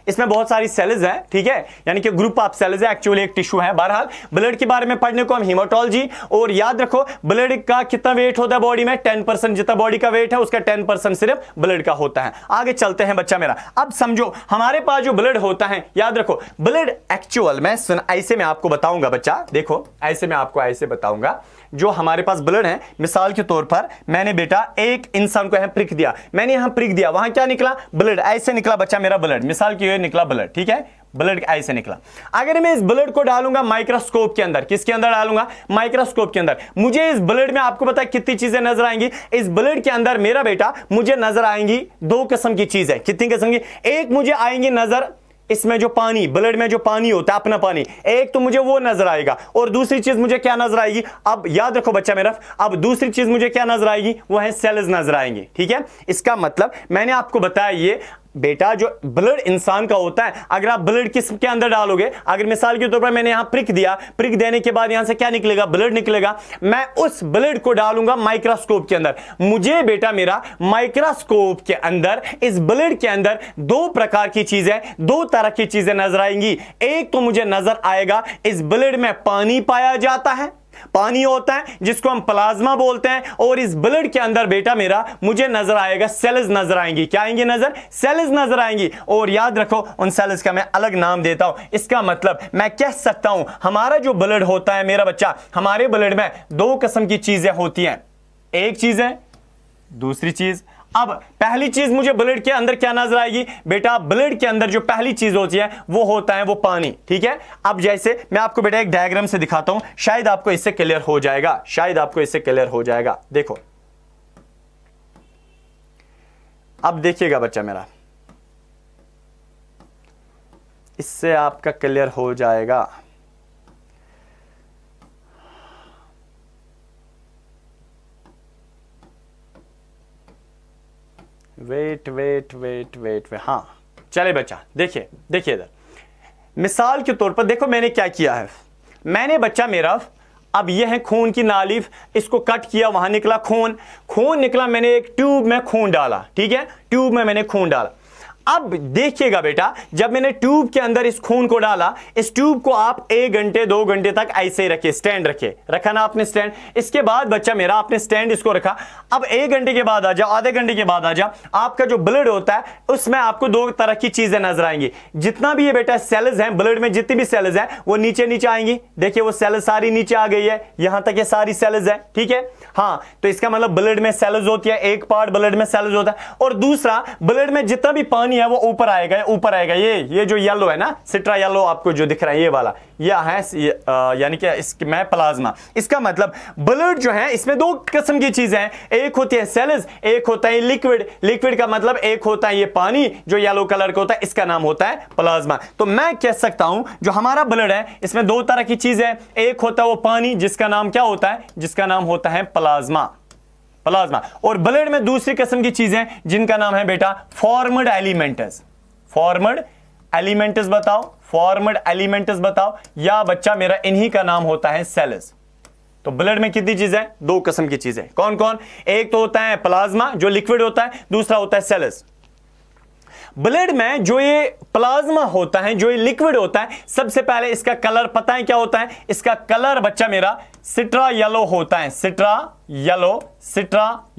इसमें बहुत सारी सेल्स हैं, ठीक है, यानी कि ग्रुप ऑफ सेल्स है, एक्चुअली एक टिश्यू है। बहरहाल ब्लड के बारे में पढ़ने को हम हेमाटोलॉजी, और याद रखो ब्लड का कितना वेट होता है बॉडी में? 10%। जितना बॉडी का वेट है उसका 10% सिर्फ ब्लड का होता है। आगे चलते हैं बच्चा मेरा। अब समझो, हमारे पास जो ब्लड होता है, याद रखो ब्लड एक्चुअल में ऐसे मैं आपको बताऊंगा बच्चा, देखो ऐसे मैं आपको ऐसे बताऊंगा। जो हमारे पास ब्लड है, मिसाल के तौर पर मैंने बेटा एक इंसान को यहां प्रिक दिया, मैंने यहां प्रिक दिया, वहां क्या निकला? ब्लड। ऐसे निकला बच्चा मेरा ब्लड, मिसाल की निकला ब्लड, ठीक है। ब्लड ऐसे निकला। अगर मैं इस ब्लड को डालूंगा माइक्रोस्कोप के अंदर, किसके अंदर डालूंगा? माइक्रोस्कोप के अंदर, मुझे इस ब्लड में आपको पता है कितनी चीजें नजर आएंगी? इस ब्लड के अंदर मेरा बेटा मुझे नजर आएंगी दो किस्म की चीजें। कितनी किस्म की? एक मुझे आएंगी नजर इसमें जो पानी, ब्लड में जो पानी होता है अपना पानी, एक तो मुझे वो नजर आएगा, और दूसरी चीज मुझे क्या नजर आएगी? अब याद रखो बच्चा मेरा, अब दूसरी चीज मुझे क्या नजर आएगी? वो है सेल्स नजर आएंगी। ठीक है, इसका मतलब मैंने आपको बताया ये बेटा जो ब्लड इंसान का होता है, अगर आप ब्लड किसके अंदर डालोगे, अगर मिसाल के तौर पर मैंने यहां प्रिक दिया, प्रिक देने के बाद यहां से क्या निकलेगा? ब्लड निकलेगा। मैं उस ब्लड को डालूंगा माइक्रोस्कोप के अंदर, मुझे बेटा मेरा माइक्रोस्कोप के अंदर इस ब्लड के अंदर दो प्रकार की चीजें, दो तरह की चीजें नजर आएंगी। एक तो मुझे नजर आएगा इस ब्लड में पानी पाया जाता है, पानी होता है जिसको हम प्लाज्मा बोलते हैं, और इस ब्लड के अंदर बेटा मेरा मुझे नजर आएगा सेल्स नजर आएंगी। क्या आएंगी नजर? सेल्स नजर आएंगी। और याद रखो उन सेल्स का मैं अलग नाम देता हूं। इसका मतलब मैं कह सकता हूं हमारा जो ब्लड होता है मेरा बच्चा, हमारे ब्लड में दो किस्म की चीजें होती हैं, एक चीज है, दूसरी चीज। अब पहली चीज मुझे ब्लड के अंदर क्या नजर आएगी? बेटा ब्लड के अंदर जो पहली चीज होती है वो होता है वो पानी। ठीक है, अब जैसे मैं आपको बेटा एक डायग्राम से दिखाता हूं, शायद आपको इससे क्लियर हो जाएगा, शायद आपको इससे क्लियर हो जाएगा। देखो, अब देखिएगा बच्चा मेरा, इससे आपका क्लियर हो जाएगा। वेट वेट वेट वेट वे, हाँ चले बच्चा, देखिए देखिए इधर मिसाल के तौर पर देखो मैंने क्या किया है। मैंने बच्चा मेरा, अब यह है खून की नाली, इसको कट किया, वहां निकला खून, खून निकला, मैंने एक ट्यूब में खून डाला। ठीक है, ट्यूब में मैंने खून डाला। अब देखिएगा बेटा, जब मैंने ट्यूब के अंदर इस खून को डाला, इस ट्यूब को आप 1 घंटे 2 घंटे तक ऐसे ही रखे, स्टैंड रखे, रखा ना आपने स्टैंड। इसके बाद बच्चा मेरा आपने स्टैंड इसको रखा। अब 1 घंटे के बाद आ जाओ, आधे घंटे के बाद आ जाओ, आपका जो ब्लड होता है उसमें आपको दो तरह की चीजें नजर आएंगी। जितना भी ये बेटा सेल्स हैं ब्लड में, जितनी भी सेल्स हैं वो नीचे नीचे आएंगी। देखिए वो सेल्स सारी नीचे आ गई है, यहां तक ये सारी सेल्स है। ठीक है, हाँ, तो इसका मतलब ब्लड में सेल्स होती है, एक पार्ट ब्लड में सेल्स होता है, और दूसरा ब्लड में जितना भी पानी है वो ऊपर आएगा, ऊपर आएगा। ये जो येलो है ना, सिट्रा येलो आपको जो दिख रहा है ये वाला, यह है यानी कि इसमें प्लाज्मा। इसका मतलब ब्लड जो है इसमें दो किस्म की चीजें हैं, एक होती है सेल्स, एक होता है लिक्विड। लिक्विड का मतलब एक होता है ये पानी जो येलो कलर का होता है, इसका नाम होता है प्लाज्मा। तो मैं कह सकता हूं जो हमारा ब्लड है इसमें दो तरह की चीजें, एक होता है वो पानी जिसका नाम क्या होता है? जिसका नाम होता है प्लाज्मा, प्लाज्मा। और ब्लड में दूसरी किस्म की चीजें जिनका नाम है बेटा फॉर्मड एलिमेंट्स। फॉर्मड एलिमेंट्स बताओ, फॉर्मड एलिमेंट्स बताओ, या बच्चा मेरा इन्हीं का नाम होता है सेल्स। तो ब्लड में कितनी चीजें? दो किस्म की चीजें। कौन कौन? एक तो होता है प्लाज्मा जो लिक्विड होता है, दूसरा होता है सेल्स। ब्लड में जो ये प्लाज्मा होता है, जो ये लिक्विड होता है, सबसे पहले इसका कलर पता है क्या होता है? इसका कलर बच्चा मेरा सिट्रा येलो होता है, सिट्रा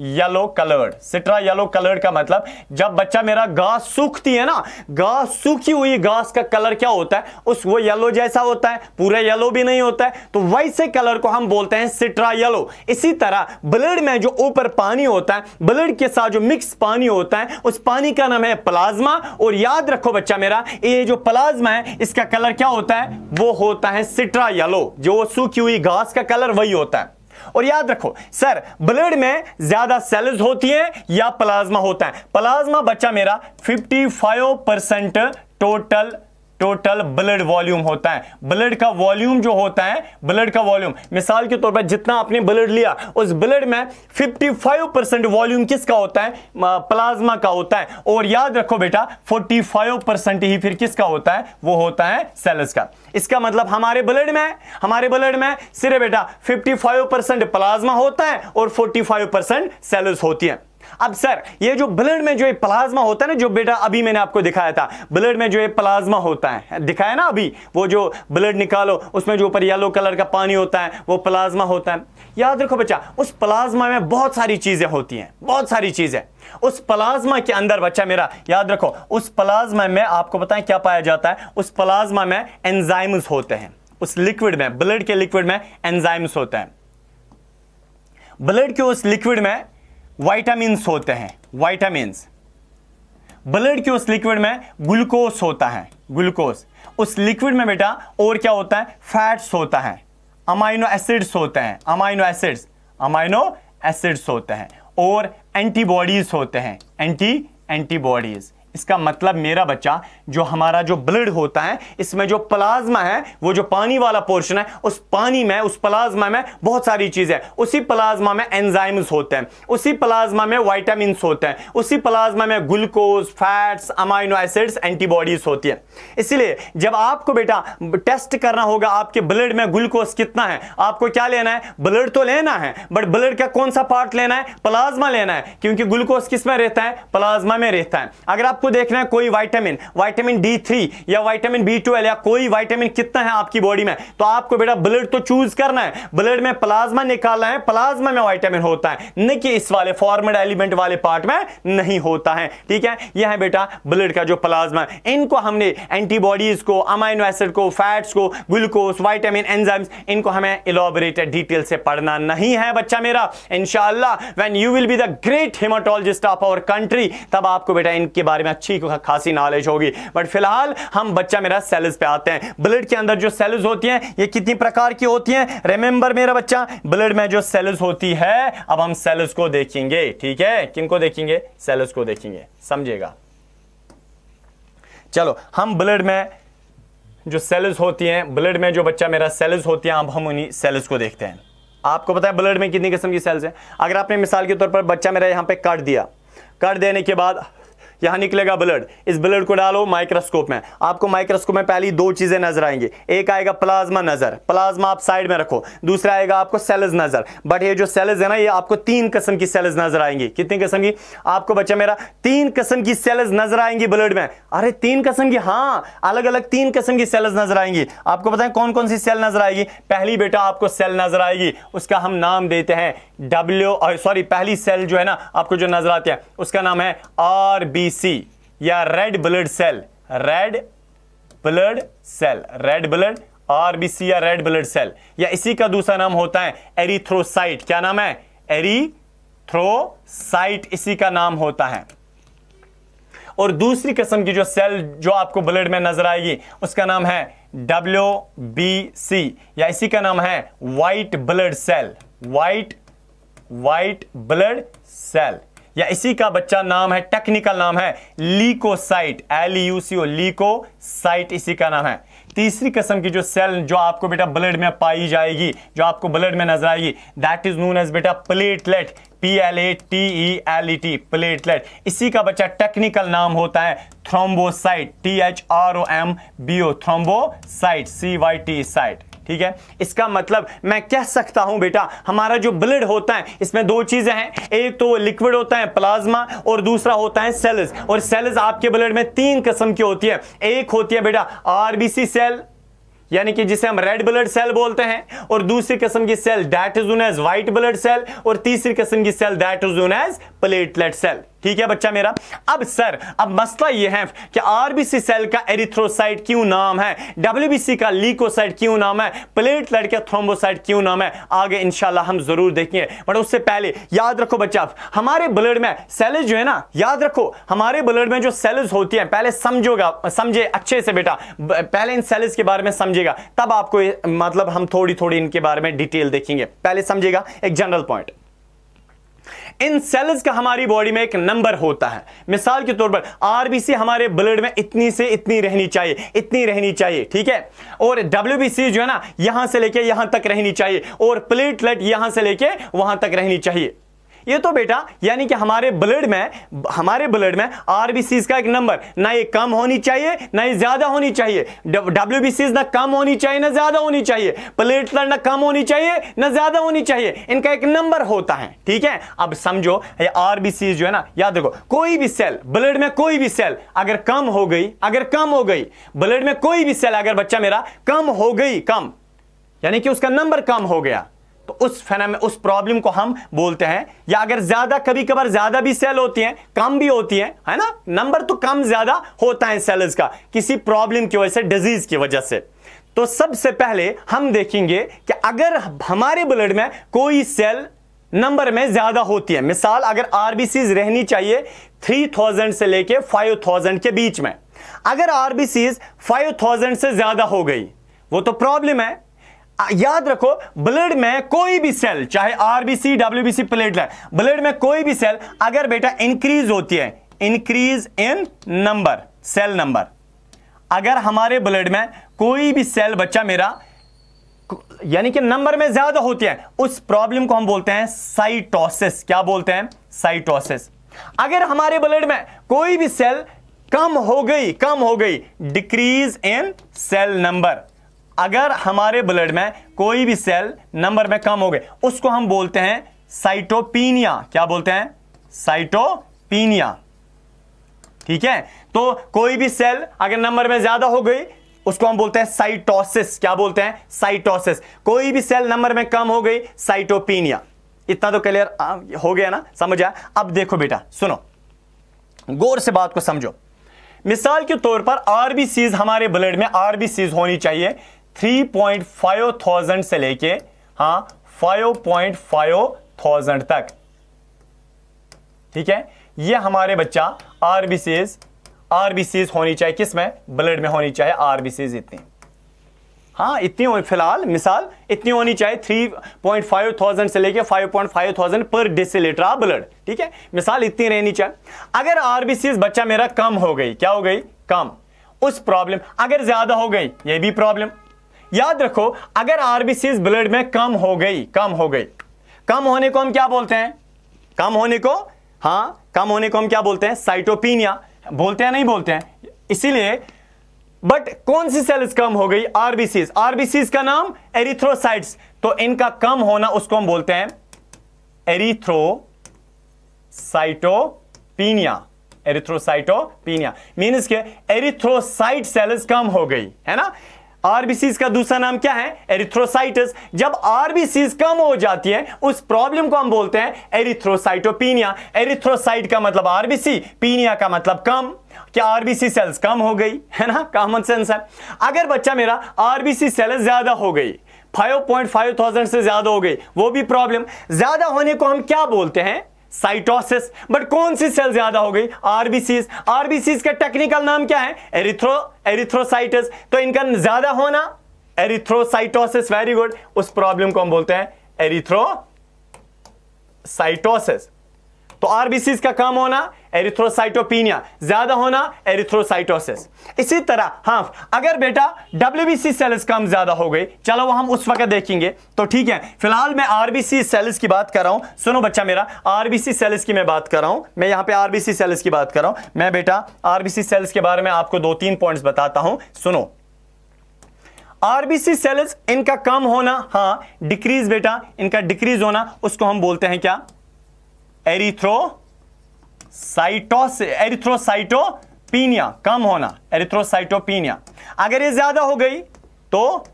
येलो कलर्ड। सिट्रा येलो कलर्ड का मतलब जब बच्चा मेरा घास सूखती है ना, घास सूखी हुई घास का कलर क्या होता है? वो येलो जैसा होता है, पूरा येलो भी नहीं होता है, तो वैसे कलर को हम बोलते हैं सिट्रा येलो। इसी तरह ब्लड में जो ऊपर पानी होता है, ब्लड के साथ जो मिक्स पानी होता है, उस पानी का नाम है प्लाज्मा। और याद रखो बच्चा मेरा, ये जो प्लाज्मा है इसका कलर क्या होता है? वो होता है सिट्रा येलो, जो सूखी हुई घास का कलर वही होता है। और याद रखो सर, ब्लड में ज्यादा सेल्स होती है या प्लाज्मा होता है? प्लाज्मा बच्चा मेरा 55% टोटल ब्लड वॉल्यूम होता है। ब्लड का वॉल्यूम जो होता है, ब्लड का वॉल्यूम, मिसाल के तौर पर जितना आपने ब्लड लिया उस ब्लड में 55% वॉल्यूम किसका होता है? प्लाज्मा का होता है। और याद रखो बेटा 45% ही फिर किसका होता है? वो होता है सेल्स का। इसका मतलब हमारे ब्लड में सिर्फ बेटा 55% प्लाज्मा होता है और 45% सेल्स होती है। अब सर ये जो ब्लड में जो प्लाज्मा होता है ना, जो बेटा अभी मैंने आपको दिखाया था, ब्लड में जो ये प्लाज्मा होता है, दिखाया ना अभी, वो जो ब्लड निकालो उसमें जो ऊपर येलो कलर का पानी होता है वो प्लाज्मा होता है। याद रखो बच्चा, उस प्लाज्मा में बहुत सारी चीजें होती हैं, बहुत सारी चीजें। उस प्लाज्मा के अंदर बच्चा मेरा याद रखो, उस प्लाज्मा में आपको पता है क्या पाया जाता है? उस प्लाज्मा में एंजाइम्स होते हैं। उस लिक्विड में, ब्लड के लिक्विड में एंजाइम्स होते हैं। ब्लड के उस लिक्विड में विटामिन्स होते हैं, विटामिन्स। ब्लड के उस लिक्विड में ग्लूकोज होता है, ग्लूकोज। उस लिक्विड में बेटा और क्या होता है, फैट्स होता है, अमाइनो एसिड्स होते हैं, अमाइनो एसिड्स होते हैं, और एंटीबॉडीज होते हैं, एंटीबॉडीज। इसका मतलब मेरा बच्चा जो हमारा जो ब्लड होता है इसमें जो प्लाज्मा है, वो जो पानी वाला पोर्शन है, उस पानी में, उस प्लाज्मा में बहुत सारी चीजें, उसी प्लाज्मा में एंजाइम्स होते हैं, उसी प्लाज्मा में विटामिन्स होते हैं, उसी प्लाज्मा में glucose, fats, amino acids, antibodies होती है। इसलिए जब आपको बेटा टेस्ट करना होगा आपके ब्लड में ग्लूकोज कितना है, आपको क्या लेना है, ब्लड तो लेना है, बट ब्लड का कौन सा पार्ट लेना है, प्लाज्मा लेना है, क्योंकि ग्लूकोज किस में रहता है, प्लाज्मा में रहता है। अगर आपको देखना है कोई विटामिन D3 या विटामिन B12 या कोई विटामिन कितना है आपकी बॉडी में, तो आपको बेटा ब्लड तो चूज करना है, ब्लड में प्लाज्मा निकालना है, प्लाज्मा में विटामिन होता है, न कि इस वाले फॉर्मेट एलिमेंट वाले पार्ट में नहीं होता है। ठीक है, यह है बेटा ब्लड का जो प्लाज्मा है। इनको हमने एंटीबॉडीज को, अमाइनो एसिड को, फैट्स को, ग्लूकोज, विटामिन, एंजाइम्स, इनको हमें इलैबोरेटेड डिटेल से पढ़ना नहीं है बच्चा मेरा। इंशाअल्लाह when you will be the great haematologist of our country, तब आपको बेटा इनके बारे में अच्छी खासी नॉलेज होगी। बट फिलहाल हम बच्चा मेरा सेल्स पे आते हैं। ब्लड के अंदर जो सेल्स होती हैं ये कितनी प्रकार की होती हैं, रिमेंबर मेरा बच्चा, ब्लड में जो सेल्स होती है, अब हम सेल्स को देखेंगे। ठीक है, किनको देखेंगे, सेल्स को देखेंगे, समझिएगा। चलो हम ब्लड में जो सेल्स होती हैं, ब्लड में जो बच्चा मेरा सेल्स होती हैं, अब हम उन्हीं सेल्स को देखते हैं। आपको पता है ब्लड में कितनी किस्म की सेल्स हैं। अगर आपने मिसाल के तौर पर बच्चा मेरा यहां पे काट दिया, काट देने के बाद यहां निकलेगा ब्लड, इस ब्लड को डालो माइक्रोस्कोप में, आपको माइक्रोस्कोप में पहली दो चीजें नजर आएंगी, एक आएगा प्लाज्मा नजर, प्लाज्मा आप साइड में रखो, दूसरा आएगा आपको सेल्स नजर। बट ये जो सेल्स है ना, ये आपको 3 किस्म की सेल्स नजर आएंगी। कितनी किस्म की, आपको बच्चा मेरा 3 किस्म की सेल्स नजर आएंगी ब्लड में। अरे 3 किस्म की, हाँ अलग अलग 3 किस्म की सेल्स नजर आएंगी। आपको पता है कौन कौन सी सेल नजर आएगी, पहली बेटा आपको सेल नजर आएगी, उसका हम नाम देते हैं पहली सेल जो है ना आपको जो नजर आती है उसका नाम है RBC या red blood cell, red blood cell, red blood, RBC या रेड ब्लड सेल, या इसी का दूसरा नाम होता है एरिथ्रोसाइट। क्या नाम है, एरिथ्रोसाइट, इसी का नाम होता है। और दूसरी किस्म की जो सेल जो आपको ब्लड में नजर आएगी उसका नाम है WBC या इसी का नाम है white blood cell, white blood cell, या इसी का बच्चा नाम है, टेक्निकल नाम है ल्यूकोसाइट, LUCO, ल्यूकोसाइट इसी का नाम है। तीसरी किस्म की जो सेल जो आपको बेटा ब्लड में पाई जाएगी, जो आपको ब्लड में नजर आएगी, दैट इज नोन एज बेटा प्लेटलेट, PLATELET, प्लेटलेट। इसी का बच्चा टेक्निकल नाम होता है thrombocyte, THROMBO, thrombocyte, CYT site. ठीक है, इसका मतलब मैं कह सकता हूं बेटा हमारा जो ब्लड होता है इसमें 2 चीजें हैं, एक तो लिक्विड होता है प्लाज्मा और दूसरा होता है सेल्स। और सेल्स आपके ब्लड में 3 किस्म की होती है, एक होती है बेटा RBC सेल यानी कि जिसे हम रेड ब्लड सेल बोलते हैं, और दूसरी किस्म की cell that is known as white blood cell, और तीसरी किस्म की cell that is known as platelet cell. ठीक है बच्चा मेरा। अब सर अब मसला यह है कि RBC सेल का एरिथ्रोसाइट क्यों नाम है, WBC का ल्यूकोसाइट क्यों नाम है, प्लेटलेट का थ्रोम्बोसाइट क्यों नाम है, आगे इंशाल्लाह हम जरूर देखेंगे। बट उससे पहले याद रखो बच्चा, हमारे ब्लड में सेल्स जो है ना, याद रखो हमारे ब्लड में जो सेल्स होती हैं, पहले समझे अच्छे से बेटा, पहले इन सेल्स के बारे में समझेगा, तब आपको मतलब हम थोड़ी थोड़ी इनके बारे में डिटेल देखेंगे। पहले समझेगा एक जनरल पॉइंट, इन सेल्स का हमारी बॉडी में एक नंबर होता है। मिसाल के तौर पर RBC हमारे ब्लड में इतनी से इतनी रहनी चाहिए, इतनी रहनी चाहिए, ठीक है। और WBC जो है ना यहां से लेके यहां तक रहनी चाहिए, और प्लेटलेट यहां से लेके वहां तक रहनी चाहिए। ये तो बेटा यानी कि हमारे ब्लड में RBCs का एक नंबर, ना ये कम होनी चाहिए ना ये ज्यादा होनी चाहिए, WBCs ना कम होनी चाहिए ना ज्यादा होनी चाहिए, प्लेटलेट ना कम होनी चाहिए ना ज्यादा होनी चाहिए, इनका एक नंबर होता है। ठीक है, अब समझो ये RBCs जो है ना, याद रखो कोई भी सेल ब्लड में, कोई भी सेल अगर कम हो गई ब्लड में कोई भी सेल अगर बच्चा मेरा कम हो गई, कम यानी कि उसका नंबर कम हो गया, तो उस प्रॉब्लम को हम बोलते हैं। या अगर ज्यादा, कभी कभार ज्यादा भी सेल होती हैं, कम भी होती हैं, है ना, नंबर तो कम ज्यादा होता है सेल्स का किसी प्रॉब्लम की वजह से, डिजीज की वजह से। तो सबसे पहले हम देखेंगे कि अगर हमारे ब्लड में कोई सेल नंबर में ज्यादा होती है। मिसाल, अगर आरबीसीज रहनी चाहिए 3000 से लेके 5000 के बीच में, अगर आरबीसीज 5000 से ज्यादा हो गई, वो तो प्रॉब्लम है। याद रखो, ब्लड में कोई भी सेल, चाहे आरबीसी, डब्ल्यूबीसी, प्लेटलेट, ब्लड में कोई भी सेल अगर बेटा इंक्रीज होती है, increase in number, cell number, अगर हमारे ब्लड में कोई भी सेल बच्चा मेरा यानी कि नंबर में ज्यादा होती है, उस प्रॉब्लम को हम बोलते हैं साइटोसिस। क्या बोलते हैं? साइटोसिस। अगर हमारे ब्लड में कोई भी सेल कम हो गई, डिक्रीज इन सेल नंबर, अगर हमारे ब्लड में कोई भी सेल नंबर में कम हो गए, उसको हम बोलते हैं साइटोपीनिया। क्या बोलते हैं? साइटोपीनिया। ठीक है, तो कोई भी सेल अगर नंबर में ज्यादा हो गई, उसको हम बोलते हैं साइटोसिस। क्या बोलते हैं? साइटोसिस। कोई भी सेल नंबर में कम हो गई, साइटोपीनिया। इतना तो क्लियर हो गया ना, समझ आया? अब देखो बेटा, सुनो, गौर से बात को समझो। मिसाल के तौर पर आरबीसीज, हमारे ब्लड में आरबीसीज होनी चाहिए 3,500 से लेके 5,500 तक। ठीक है, ये हमारे बच्चा आरबीसीज होनी चाहिए, किसमें? ब्लड में होनी चाहिए आरबीसीज इतनी। इतनी फिलहाल मिसाल इतनी होनी चाहिए 3,500 से लेके 5,500 पर डेसीलीटर ऑफ ब्लड। ठीक है, मिसाल इतनी रहनी चाहिए। अगर आरबीसीज बच्चा मेरा कम हो गई, क्या हो गई? कम, उस प्रॉब्लम। अगर ज्यादा हो गई, ये भी प्रॉब्लम। याद रखो, अगर आरबीसीज ब्लड में कम हो गई, कम होने को हम क्या बोलते हैं? कम होने को हम क्या बोलते हैं? साइटोपीनिया बोलते हैं, नहीं बोलते हैं? इसीलिए, बट कौन सी सेल्स कम हो गई? आरबीसीज का नाम एरिथ्रोसाइट्स, तो इनका कम होना उसको हम बोलते हैं एरिथ्रोसाइटोपीनिया। मींस के एरिथ्रोसाइट सेल्स कम हो गई, है ना? आरबीसीज का दूसरा नाम क्या है? एरिथ्रोसाइटिस। जब आरबीसीज कम हो जाती है, उस प्रॉब्लम को हम बोलते हैं एरिथ्रोसाइटोपीनिया। एरिथ्रोसाइट का मतलब आरबीसी, पीनिया का मतलब कम। क्या आरबीसी सेल्स कम हो गई, है ना? कॉमन सेंस है। अगर बच्चा मेरा आरबीसी सेल्स ज्यादा हो गई, 5,500 से ज्यादा हो गई, वो भी प्रॉब्लम। ज्यादा होने को हम क्या बोलते हैं? साइटोसिस। बट कौन सी सेल ज्यादा हो गई? आरबीसीज का टेक्निकल नाम क्या है? एरिथ्रोसाइटिस। तो इनका ज्यादा होना एरिथ्रोसाइटोसिस। वेरी गुड, उस प्रॉब्लम को हम बोलते हैं एरिथ्रोसाइटोसिस। तो आरबीसीज का कम होना एरिथ्रोसाइटोपीनिया, ज्यादा होना एरिथ्रोसाइटोसिस। इसी तरह अगर बेटा डब्ल्यूबीसी सेल्स कम ज्यादा हो गई, चलो वो हम उस वक्त देखेंगे, तो ठीक है। फिलहाल मैं आरबीसी सेल्स की बात कर रहा हूं। सुनो बच्चा मेरा, आरबीसी सेल्स की मैं बात कर रहा हूं, मैं यहां पे आरबीसी सेल्स की बात कर रहा हूं। मैं बेटा आरबीसी सेल्स के बारे में आपको 2-3 पॉइंट्स बताता हूं, सुनो। आरबीसी सेल्स इनका कम होना, डिक्रीज बेटा, इनका डिक्रीज होना, उसको हम बोलते हैं क्या? एरिथ्रोसाइटोपीनिया। कम होना एरिथ्रोसाइटोपीनिया। अगर ये ज्यादा हो गई तो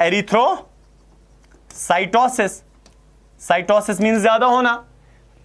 एरिथ्रोसाइटोसिस मींस ज्यादा होना,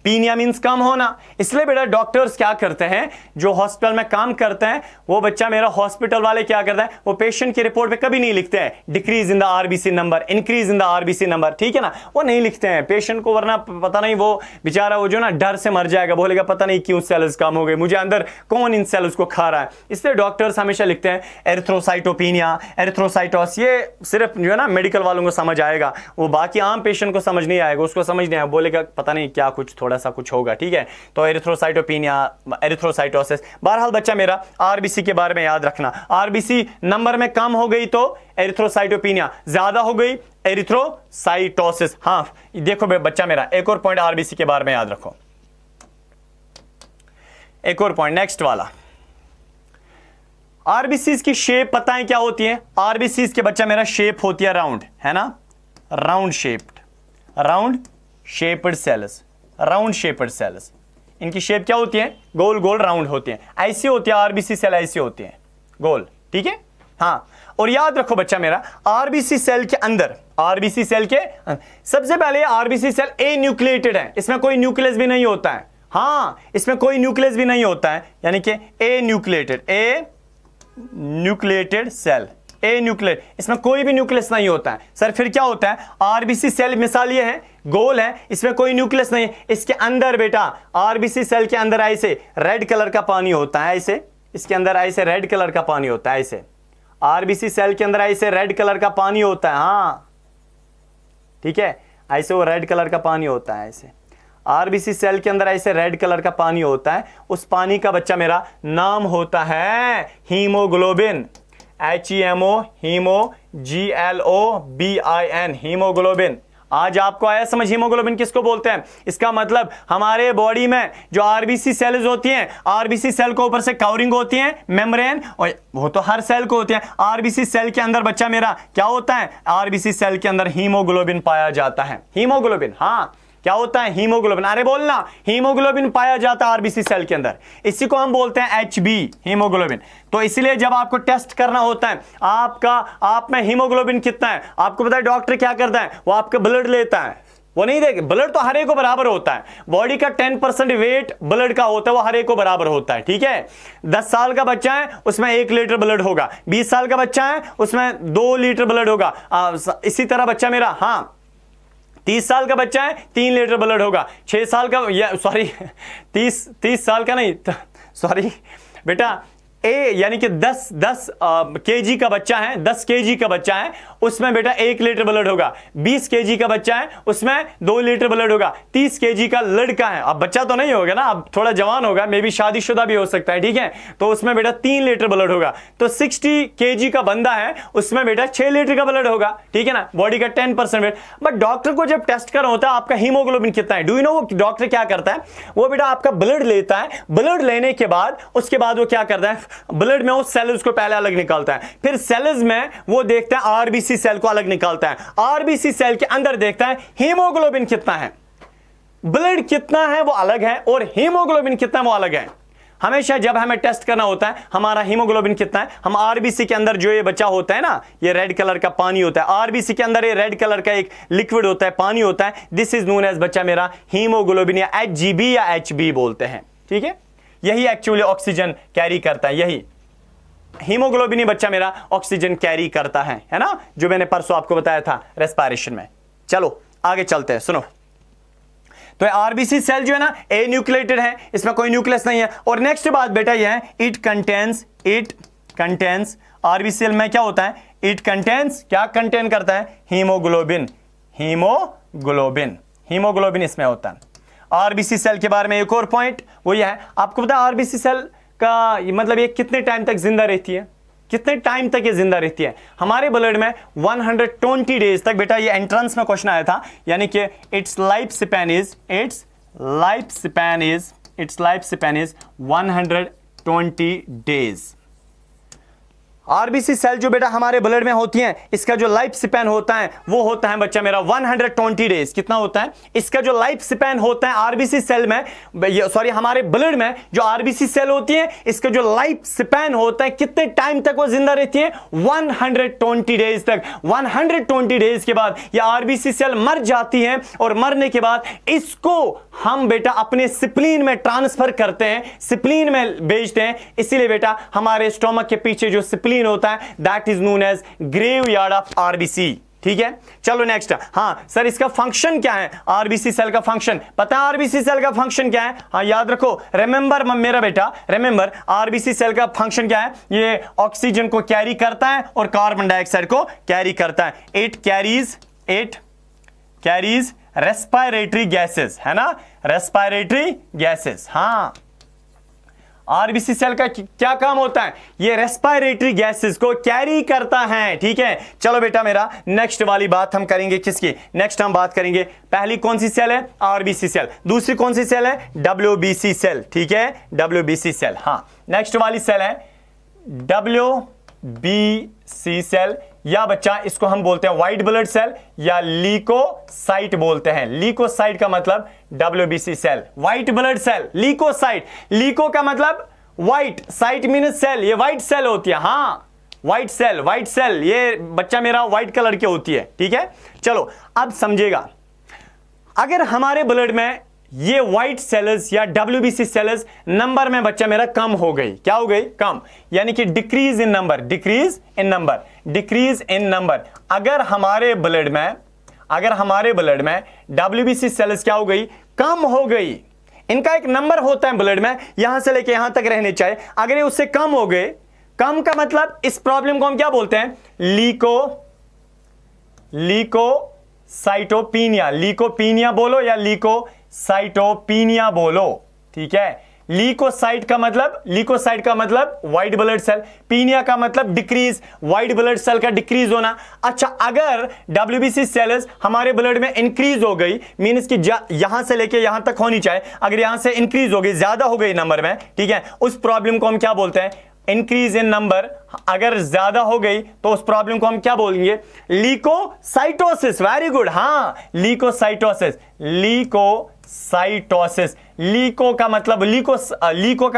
पीनिया मींस कम होना। इसलिए बेटा डॉक्टर्स क्या करते हैं, जो हॉस्पिटल में काम करते हैं, वो बच्चा मेरा हॉस्पिटल वाले क्या करते हैं, वो पेशेंट की रिपोर्ट पे कभी नहीं लिखते हैं decrease in the RBC number, increase in the RBC number. ठीक है ना, वो नहीं लिखते हैं पेशेंट को, वरना पता नहीं वो बेचारा वो जो ना डर से मर जाएगा, बोलेगा पता नहीं क्यों सेल्स कम हो गए, मुझे अंदर कौन इन सेल्स को खा रहा है। इसलिए डॉक्टर्स हमेशा लिखते हैं एरिथ्रोसाइटोपीनिया, एरिथ्रोसाइटोस। ये सिर्फ जो है ना मेडिकल वालों को समझ आएगा, वो बाकी आम पेशेंट को समझ नहीं आएगा, उसको समझ नहीं आएगा, बोलेगा पता नहीं क्या कुछ थोड़ा सा कुछ होगा। ठीक है, तो एरिथ्रोसाइटोपीनिया, एरिथ्रोसाइटोसिस। बहरहाल बच्चा मेरा आरबीसी के बारे में याद रखना, आरबीसी नंबर में कम हो गई तो एरिथ्रोसाइटोपीनिया, ज्यादा हो गई एरिथ्रोसाइटोसिस। देखो बच्चा मेरा एक और पॉइंट आरबीसी के बारे में याद रखो, एक और पॉइंट नेक्स्ट वाला। आरबीसीज की शेप पता है क्या होती है? आरबीसीज के बच्चा मेरा शेप होती है राउंड, है ना? Round shaped cells, round shaped cells. इनकी शेप क्या होती है? गोल गोल राउंड होती है। ऐसी होती है आरबीसी सेल, ऐसी होती है गोल। ठीक है, और याद रखो बच्चा मेरा, आरबीसी सेल के अंदर, आरबीसी सेल के सबसे पहले आरबीसी सेल ए न्यूक्लिएटेड है, इसमें कोई न्यूक्लियस भी नहीं होता है। इसमें कोई न्यूक्लियस भी नहीं होता है, यानी कि ए न्यूक्लिएटेड सेल, ए न्यूक्लियस, इसमें कोई भी न्यूक्लियस नहीं होता है। सर फिर क्या होता है? आरबीसी सेल मिसाल ये है, गोल है, इसमें कोई न्यूक्लियस नहीं है। इसके अंदर बेटा आरबीसी सेल के अंदर ऐसे रेड कलर का पानी होता है, ऐसे इसके अंदर ऐसे रेड कलर का पानी होता है, ऐसे आरबीसी सेल के अंदर ऐसे रेड कलर का पानी होता है। हाँ ठीक है, ऐसे वो रेड कलर का पानी होता है, ऐसे आरबीसी सेल के अंदर ऐसे रेड कलर का पानी होता है। उस पानी का बच्चा मेरा नाम होता है haemoglobin, HEMO, haemo GLOBIN, haemoglobin. आज आपको आया समझ हीमोग्लोबिन किसको बोलते हैं? इसका मतलब हमारे बॉडी में जो आरबीसी सेल्स होती हैं, आरबीसी सेल को ऊपर से कवरिंग होती है मेम्ब्रेन, और वो तो हर सेल को होती है। आरबीसी सेल के अंदर बच्चा मेरा क्या होता है? आरबीसी सेल के अंदर हीमोग्लोबिन पाया जाता है। हीमोग्लोबिन, हाँ क्या होता है? हीमोग्लोबिन। अरे बोलना, हीमोग्लोबिन पाया जाता है आरबीसी सेल के अंदर, इसी को हम बोलते हैं HB, हीमोग्लोबिन। तो इसलिए जब आपको टेस्ट करना होता है आप में हीमोग्लोबिन कितना है, आपको पता है डॉक्टर क्या करता है? वो आपका ब्लड लेता है, वो नहीं देगा, ब्लड तो हर एक को बराबर होता है, बॉडी का 10% वेट ब्लड का होता है, वो हर एक को बराबर होता है, ठीक है। 10 साल का बच्चा है उसमें 1 लीटर ब्लड होगा, 20 साल का बच्चा है उसमें 2 लीटर ब्लड होगा, इसी तरह बच्चा मेरा, हाँ 30 साल का बच्चा है 3 लीटर ब्लड होगा, 6 साल का, या सॉरी 30 साल का नहीं, सॉरी बेटा, यानी कि 10 केजी का बच्चा है, 10 केजी का बच्चा है उसमें बेटा 1 लीटर ब्लड होगा। 20 केजी का बच्चा है उसमें 2 लीटर ब्लड होगा। 30 केजी का लड़का है, अब बच्चा तो नहीं होगा ना, अब थोड़ा जवान होगा, मे बी शादीशुदा भी हो सकता है, ठीक है, तो उसमें बेटा 3 लीटर ब्लड होगा। तो 60 केजी का बंदा है उसमें बेटा 6 लीटर का ब्लड होगा, ठीक है ना, बॉडी का 10% वेट। बट डॉक्टर को जब टेस्ट करना होता है आपका हीमोग्लोबिन कितना है, डू यू नो डॉक्टर क्या करता है? वो बेटा आपका ब्लड लेता है, ब्लड लेने के बाद उसके बाद वो क्या करता है? ब्लड में वो सेल्स को पहले अलग निकालता है, फिर सेल्स में वो देखता है आरबीसी सेल को अलग निकालता है, आरबीसी सेल के अंदर देखता है हीमोग्लोबिन कितना है, ब्लड कितना है वो अलग है, और हीमोग्लोबिन कितना है वो अलग है। हमेशा जब हमें टेस्ट करना होता है हमारा हीमोग्लोबिन कितना है, हम आरबीसी के अंदर जो ये बच्चा होता है ना, ये रेड कलर का पानी होता है, आरबीसी के अंदर ये रेड कलर का एक लिक्विड होता है, पानी होता है, दिस इज नोन एज बच्चा मेरा हीमोग्लोबिन, या HGB या HB बोलते हैं, ठीक है। यही एक्चुअली ऑक्सीजन कैरी करता है, यही हीमोग्लोबिन ही बच्चा मेरा ऑक्सीजन कैरी करता है ना, जो मैंने परसों आपको बताया था रेस्पिरेशन में। चलो आगे चलते हैं, सुनो। तो आरबीसी सेल जो है ना ए न्यूक्लिएटेड है, इसमें कोई न्यूक्लियस नहीं है। और नेक्स्ट बात बेटा ये है, इट कंटेन्स आरबीसी सेल में क्या होता है? इट कंटेन्स, क्या कंटेन करता है? हीमोग्लोबिन, हीमोग्लोबिन इसमें होता है। आरबीसी सेल के बारे में एक और पॉइंट वो ये है, आपको पता है आरबीसी सेल का मतलब ये कितने टाइम तक जिंदा रहती है? कितने टाइम तक ये जिंदा रहती है? हमारे ब्लड में 120 डेज तक, बेटा ये एंट्रेंस में क्वेश्चन आया था, यानी कि its life span is 120 days. RBC cell जो बेटा हमारे ब्लड में होती हैं, इसका जो लाइफ स्पैन होता है वो होता है बच्चा मेरा 120 डेज। कितना होता है इसका जो लाइफ स्पैन होता है आरबीसी सेल में, सॉरी हमारे ब्लड में जो आरबीसी सेल होती है, इसका जो लाइफ स्पैन होता है, कितने टाइम तक वो जिंदा रहती है? 120 डेज तक। 120 डेज के बाद ये आरबीसी सेल मर जाती है, और मरने के बाद इसको हम बेटा अपने स्प्लीन में ट्रांसफर करते हैं, स्प्लीन में भेजते हैं। इसीलिए बेटा हमारे स्टोमक के पीछे जो स्प्लीन होता है that is known as graveyard of RBC, ठीक है। चलो नेक्स्ट, हाँ सर इसका फंक्शन क्या है? आरबीसी सेल का फंक्शन पता है? आरबीसी सेल का फंक्शन क्या है? हाँ याद रखो, रिमेंबर मेरा बेटा, रिमेंबर आरबीसी सेल का फंक्शन क्या है? ये ऑक्सीजन को कैरी करता है और कार्बन डाइऑक्साइड को कैरी करता है। इट कैरीज रेस्पिरेटरी गैसेस, है ना, रेस्पिरेटरी गैसेस। हाँ आरबीसी सेल का क्या काम होता है? ये रेस्पिरेटरी गैसेस को कैरी करता है, ठीक है। चलो बेटा मेरा नेक्स्ट वाली बात हम करेंगे किसकी? नेक्स्ट हम बात करेंगे, पहली कौन सी सेल है? RBC cell. दूसरी कौन सी सेल है? डब्ल्यूबीसी सेल, ठीक है, डब्ल्यूबीसी सेल। हाँ नेक्स्ट वाली सेल है डब्ल्यूबीसी सेल, या बच्चा इसको हम बोलते हैं व्हाइट ब्लड सेल या लीकोसाइट बोलते हैं। लीकोसाइट का मतलब WBC cell, white blood cell, leukocyte. Leuko का मतलब व्हाइट, साइट मीन्स सेल, ये व्हाइट सेल होती है। हाँ व्हाइट सेल ये बच्चा मेरा व्हाइट कलर की होती है, ठीक है। चलो अब समझेगा, अगर हमारे ब्लड में ये व्हाइट सेल्स या WBC सेल्स नंबर में बच्चा मेरा कम हो गई। क्या हो गई? कम, यानी कि decrease in number, decrease in number, decrease in number. अगर हमारे ब्लड में WBC सेल्स क्या हो गई? कम हो गई। इनका एक नंबर होता है ब्लड में, यहां से लेके यहां तक रहने चाहिए, अगर ये उससे कम हो गए, कम का मतलब इस प्रॉब्लम को हम क्या बोलते हैं? लीकोसाइटोपिनिया। लीकोपिनिया बोलो या लीकोसाइटोपिनिया बोलो, ठीक है। लीकोसाइट का मतलब व्हाइट ब्लड सेल, पीनिया का मतलब डिक्रीज, व्हाइट ब्लड सेल का डिक्रीज होना। अच्छा, अगर WBC सेल्स हमारे ब्लड में इंक्रीज हो गई, मींस कि यहां से लेके यहां तक होनी चाहिए, अगर यहां से इंक्रीज हो गई, ज्यादा हो गई नंबर में, ठीक है, उस प्रॉब्लम को हम क्या बोलते हैं? Increase in number. अगर ज्यादा हो गई तो उस प्रॉब्लम को हम क्या बोलेंगे? लीकोसाइटोसिस। वेरी गुड, हां, लीकोसाइटोसिस। लीको का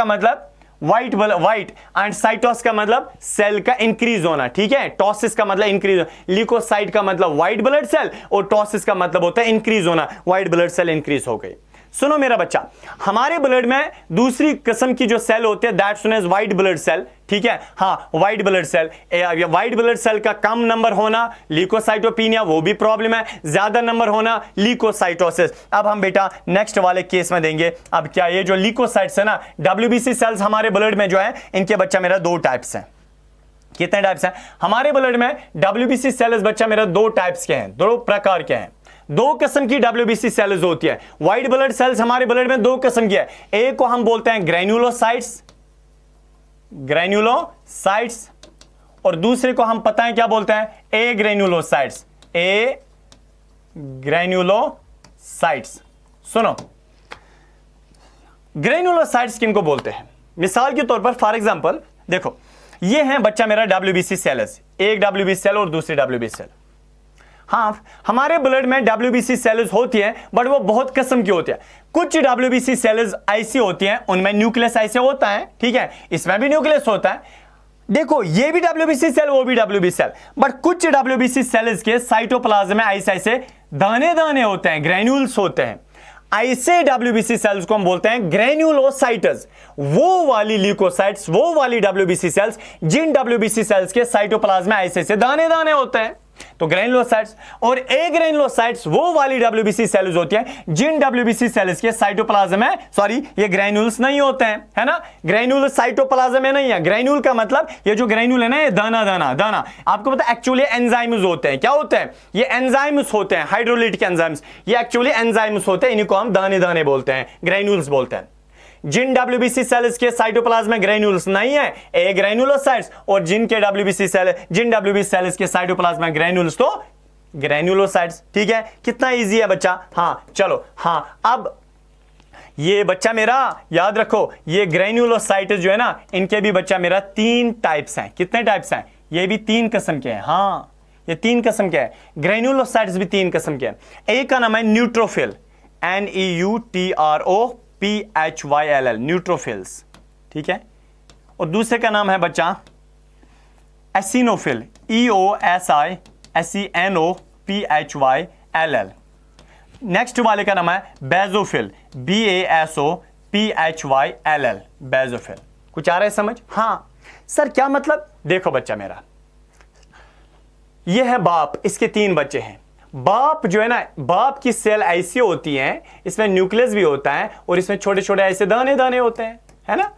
मतलब व्हाइट एंड साइटोस का मतलब सेल का इंक्रीज होना, ठीक है। टॉसिस का मतलब इंक्रीज, लीकोसाइट का मतलब व्हाइट ब्लड सेल और टॉसिस का मतलब होता है इंक्रीज होना, व्हाइट ब्लड सेल इंक्रीज हो गई। सुनो मेरा बच्चा, हमारे ब्लड में दूसरी किस्म की जो सेल होती है that's known as white blood cell, ठीक है। हाँ, white blood cell, white blood cell का कम नंबर होना लीकोसाइटोपिनिया, वो भी प्रॉब्लम है। ज्यादा नंबर होना लीकोसाइटोसिस। अब हम बेटा नेक्स्ट वाले केस में देंगे। अब क्या ये जो लीकोसाइट्स है ना, WBC सेल्स हमारे ब्लड में जो है, इनके बच्चा मेरा दो टाइप्स हैं। कितने टाइप्स हैं हमारे ब्लड में? WBC सेल्स बच्चा मेरा दो टाइप्स के हैं, दो प्रकार के हैं। दो किस्म की WBC सेल्स होती है। व्हाइट ब्लड सेल्स हमारे ब्लड में दो किस्म की है। एक को हम बोलते हैं ग्रैन्युलोसाइट्स, और दूसरे को हम पता है क्या बोलते हैं? ए ग्रैन्युलोसाइट्स। सुनो, ग्रैन्युलोसाइट्स किनको बोलते हैं? मिसाल के तौर पर, फॉर एग्जांपल देखो, ये हैं बच्चा मेरा WBC सेल्स, एक WBC सेल और दूसरी WBC सेल। हाँ, हमारे ब्लड में WBC सेल्स होती हैं, बट वो बहुत किस्म की होती है। कुछ WBC सेल्स ऐसी होती हैं, उनमें न्यूक्लियस ऐसे होता है, ठीक है, इसमें भी न्यूक्लियस होता है। देखो, ये भी WBC सेल, वो भी WBC सेल, बट कुछ WBC सेल्स के साइटोप्लाज्म में ऐसे दाने दाने होते हैं, ग्रैन्यूल्स होते हैं। ऐसे WBC सेल्स को हम बोलते हैं ग्रैन्युलोसाइट्स। वो वाली ल्यूकोसाइट्स, वो वाली WBC सेल्स जिन WBC सेल्स के साइटोप्लाज्म में ऐसे दाने दाने होते हैं, तो ग्रैन्युलोसाइट्स। और ए ग्रैन्युलोसाइट्स वो वाली WBC सेल्स होती हैं जिन WBC सेल्स के साइटोप्लाज्म में, सॉरी, ये ग्रैन्यूल्स नहीं होते हैं, है ना। ग्रैन्यूल साइटोप्लाज्म में नहीं है। ग्रैन्यूल का मतलब ये जो ग्रैन्यूल है ना, ये दाना दाना दाना, आपको पता है एक्चुअली एंजाइम्स होते हैं। क्या होते हैं? ये एंजाइम्स होते हैं, हाइड्रोलाइटिक एंजाइम्स। ये एक्चुअली एंजाइम्स होते हैं, इन्हीं को हम दाने दाने बोलते हैं, ग्रैन्यूल्स बोलते हैं। जिन WBC सेल्स के साइटोप्लाज्म में ग्रैन्यूल्स नहीं है, ए ग्रैन्युलोसाइट्स, और जिन WBC सेल्स के साइटोप्लाज्म में ग्रैन्यूल्स, तो ग्रैन्युलोसाइट्स, ठीक है। कितना इजी है बच्चा? हाँ, चलो, हाँ, अब ये बच्चा मेरा याद रखो, ये ग्रैन्युलोसाइट्स जो है ना, इनके भी बच्चा मेरा 3 टाइप्स हैं। कितने टाइप्स हैं? ये भी 3 किस्म के हैं। हाँ, ये 3 किस्म के हैं। ग्रैन्युलोसाइट्स भी 3 किस्म के हैं। एक का नाम है न्यूट्रोफिल, NEUTROPHYLL, न्यूट्रोफिल्स, ठीक है। और दूसरे का नाम है बच्चा एसिनोफिल, EOSINOPHYLL। नेक्स्ट वाले का नाम है बेजोफिल, BASOPHYLL, बेजोफिल। कुछ आ रहा है समझ? हाँ सर, क्या मतलब? देखो बच्चा मेरा, ये है बाप, इसके 3 बच्चे हैं। बाप जो है ना, बाप की सेल ऐसी होती हैं, इसमें न्यूक्लियस भी होता है और इसमें छोटे छोटे ऐसे दाने दाने होते हैं, है ना।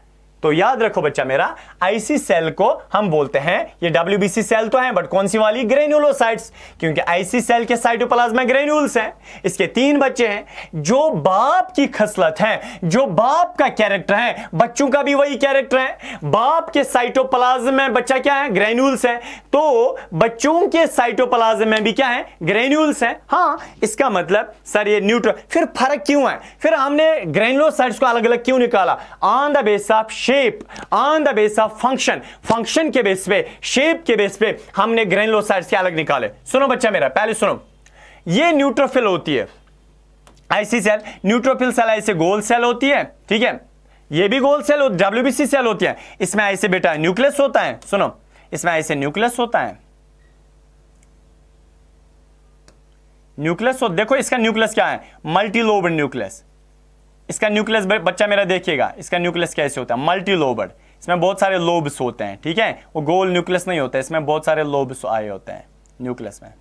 तो याद रखो बच्चा मेरा, ऐसी सेल को हम बोलते हैं, ये WBC सेल तो है, बट कौन सी वाली? ग्रैन्युलोसाइट्स, क्योंकि ऐसी सेल के साइटोप्लाज्म में ग्रैन्यूल्स हैं। इसके 3 बच्चे हैं। जो बाप की खसलत है, जो बाप का कैरेक्टर है, बच्चों का भी वही कैरेक्टर है। बाप के साइटोप्लाज्म में बच्चा क्या है? ग्रैन्यूल्स है। तो बच्चों के साइटोप्लाज्म में भी क्या है? ग्रैन्यूल्स है। हाँ, इसका मतलब सर ये न्यूट्रो, फिर फर्क क्यों है? फिर हमने ग्रैन्युलोसाइट्स को अलग अलग क्यों निकाला? On the base of shape, on the base of function, function के बेस पे, शेप के बेस पे हमने ग्रैन्युलोसाइट्स के अलग निकाले। सुनो बच्चा मेरा, पहले सुनो, ये न्यूट्रोफिल होती है ऐसी सेल, न्यूट्रोफिल सेल ऐसे गोल सेल होती है, ठीक है। ये भी गोल सेल WBC सेल होती है। इसमें ऐसे बेटा न्यूक्लियस होता है। सुनो, इसमें ऐसे न्यूक्लियस होता है, न्यूक्लियस हो, देखो इसका न्यूक्लियस क्या है? मल्टीलोब्ड न्यूक्लियस, इसका न्यूक्लियस बच्चा मेरा देखिएगा, इसका न्यूक्लियस कैसे होता है, मल्टी लोबड, इसमें बहुत सारे लोब्स होते हैं, ठीक है, वो गोल न्यूक्लियस नहीं होता है, इसमें बहुत सारे लोब्स आए होते हैं न्यूक्लियस में,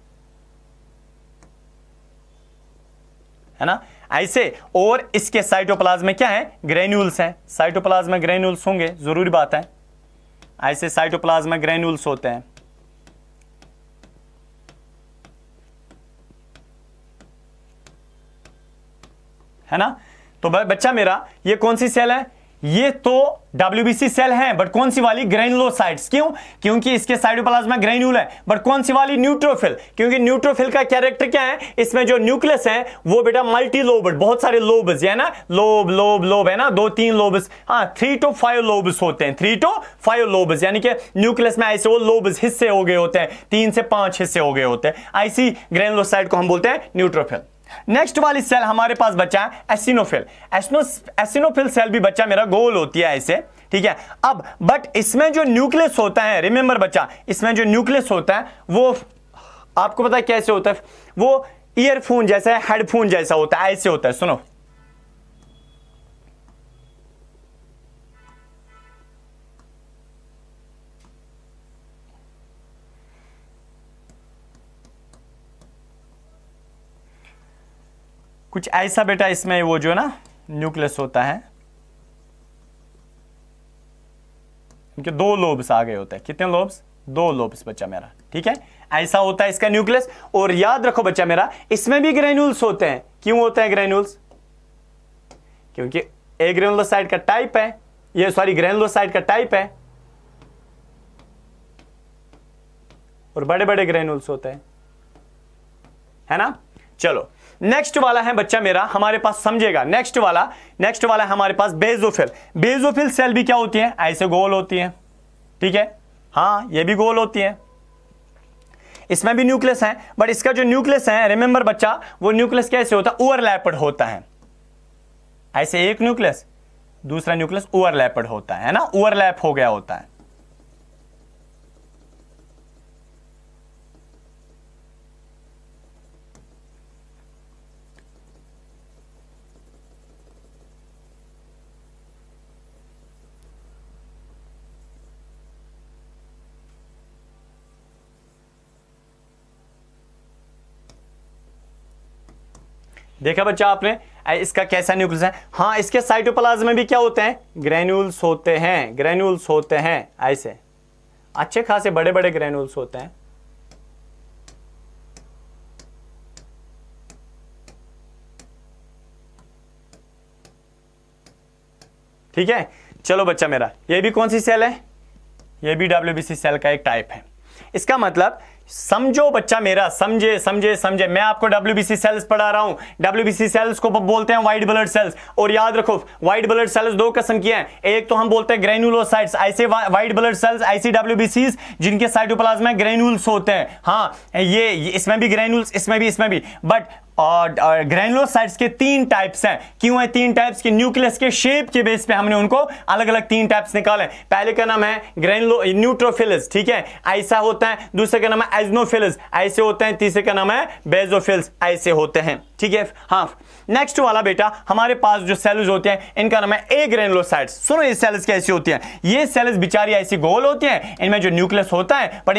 है ना, ऐसे। और इसके साइटोप्लाज्म में क्या है, ग्रेन्यूल्स हैं, साइटोप्लाज्म में ग्रेन्यूल्स होंगे, जरूरी बात है, ऐसे साइटोप्लाज्म में ग्रेन्यूल्स होते हैं, है ना। तो बच्चा मेरा ये कौन सी सेल है, ये तो WBC सेल है, बट कौन सी वाली, ग्रेनुलोसाइट्स। क्यों, क्योंकि इसके साइटोप्लाज्म में ग्रेन्यूल है, बट कौन सी वाली, न्यूट्रोफिल, क्योंकि न्यूट्रोफिल का कैरेक्टर क्या है, इसमें जो न्यूक्लियस है वो बेटा मल्टी लोबड, बहुत सारे लोब्स है ना, लोब लोब लोब है ना, 2-3 लोब्स, हाँ 3 to 5 लोब्स होते हैं, 3 to 5 लोब्स, यानी कि न्यूक्लियस में ऐसे वो लोब्स हिस्से हो गए होते हैं, 3 से 5 हिस्से हो गए होते हैं, ऐसी ग्रेनुलोसाइट को हम बोलते हैं न्यूट्रोफिल। नेक्स्ट वाली सेल हमारे पास बच्चा है एसिनोफिल। एसिनोफिल सेल भी बच्चा मेरा गोल होती है ऐसे, ठीक है। अब बट इसमें जो न्यूक्लियस होता है, रिमेंबर बच्चा, इसमें जो न्यूक्लियस होता है वो आपको पता है कैसे होता है, वो ईयरफोन जैसा है, हेडफोन जैसा होता है, ऐसे होता है, सुनो। कुछ ऐसा बेटा इसमें वो जो ना न्यूक्लियस होता है, इनके 2 लोब्स आ गए होते हैं, कितने लोब्स, 2 लोब्स बच्चा मेरा, ठीक है, ऐसा होता है इसका न्यूक्लियस। और याद रखो बच्चा मेरा, इसमें भी ग्रेन्यूल्स होते हैं। क्यों होते हैं ग्रेन्यूल्स, क्योंकि ए ग्रेनुलोसाइट का टाइप है, ये सॉरी ग्रेनुलोसाइट का टाइप है, और बड़े बड़े ग्रेन्यूल्स होते हैं, है ना। चलो नेक्स्ट वाला है बच्चा मेरा हमारे पास, समझेगा, नेक्स्ट वाला है हमारे पास बेजोफिल। बेजोफिल सेल भी क्या होती है, ऐसे गोल होती है, ठीक है, हाँ ये भी गोल होती है, इसमें भी न्यूक्लियस है, बट इसका जो न्यूक्लियस है, रिमेंबर बच्चा, वो न्यूक्लियस कैसे होता है, ओवरलैप्ड होता है, ऐसे एक न्यूक्लियस दूसरा न्यूक्लियस ओवरलैप्ड होता है ना, ओवरलैप हो गया होता है। देखा बच्चा आपने इसका कैसा न्यूक्लियस है, हाँ इसके साइटोप्लाज्म में भी क्या होते हैं, ग्रेन्यूल्स होते हैं, ग्रेन्यूल्स होते हैं, ऐसे अच्छे खासे बड़े बड़े ग्रेन्यूल्स होते हैं, ठीक है। चलो बच्चा मेरा, ये भी कौन सी सेल है, ये भी WBC सेल का एक टाइप है। इसका मतलब समझो बच्चा मेरा, समझे समझे समझे, मैं आपको WBC सेल्स पढ़ा रहा हूं, WBC सेल्स को बोलते हैं व्हाइट ब्लड सेल्स। और याद रखो व्हाइट ब्लड सेल्स 2 किस्म की हैं, एक तो हम बोलते हैं ग्रेनुलोसाइट्स, ऐसे व्हाइट ब्लड सेल्स, ऐसी WBCs जिनके साइटोप्लाज्म में ग्रेन्यूल्स होते हैं, हाँ ये इसमें भी ग्रेन्यूल्स, इसमें भी, बट और ग्रेनुलोसाइट्स के 3 टाइप्स हैं। क्यों है 3 टाइप्स के, न्यूक्लियस के शेप के बेस पे हमने उनको अलग अलग 3 टाइप्स निकाले। पहले का नाम है न्यूट्रोफिल्स, ठीक है, ऐसा होता है, दूसरे का नाम है एजनोफिल्स, ऐसे होते हैं, तीसरे का नाम है बेजोफिल्स, ऐसे होते हैं, ठीक है। हाँ नेक्स्ट वाला बेटा हमारे पास जो सेल्स होते हैं इनका नाम है ए ग्रेनुलोसाइट्स। सुनो ये सेल्स कैसी होती हैं, ये सेल्स बिचारी ऐसी गोल होती हैं, इनमें जो न्यूक्लियस होता है पर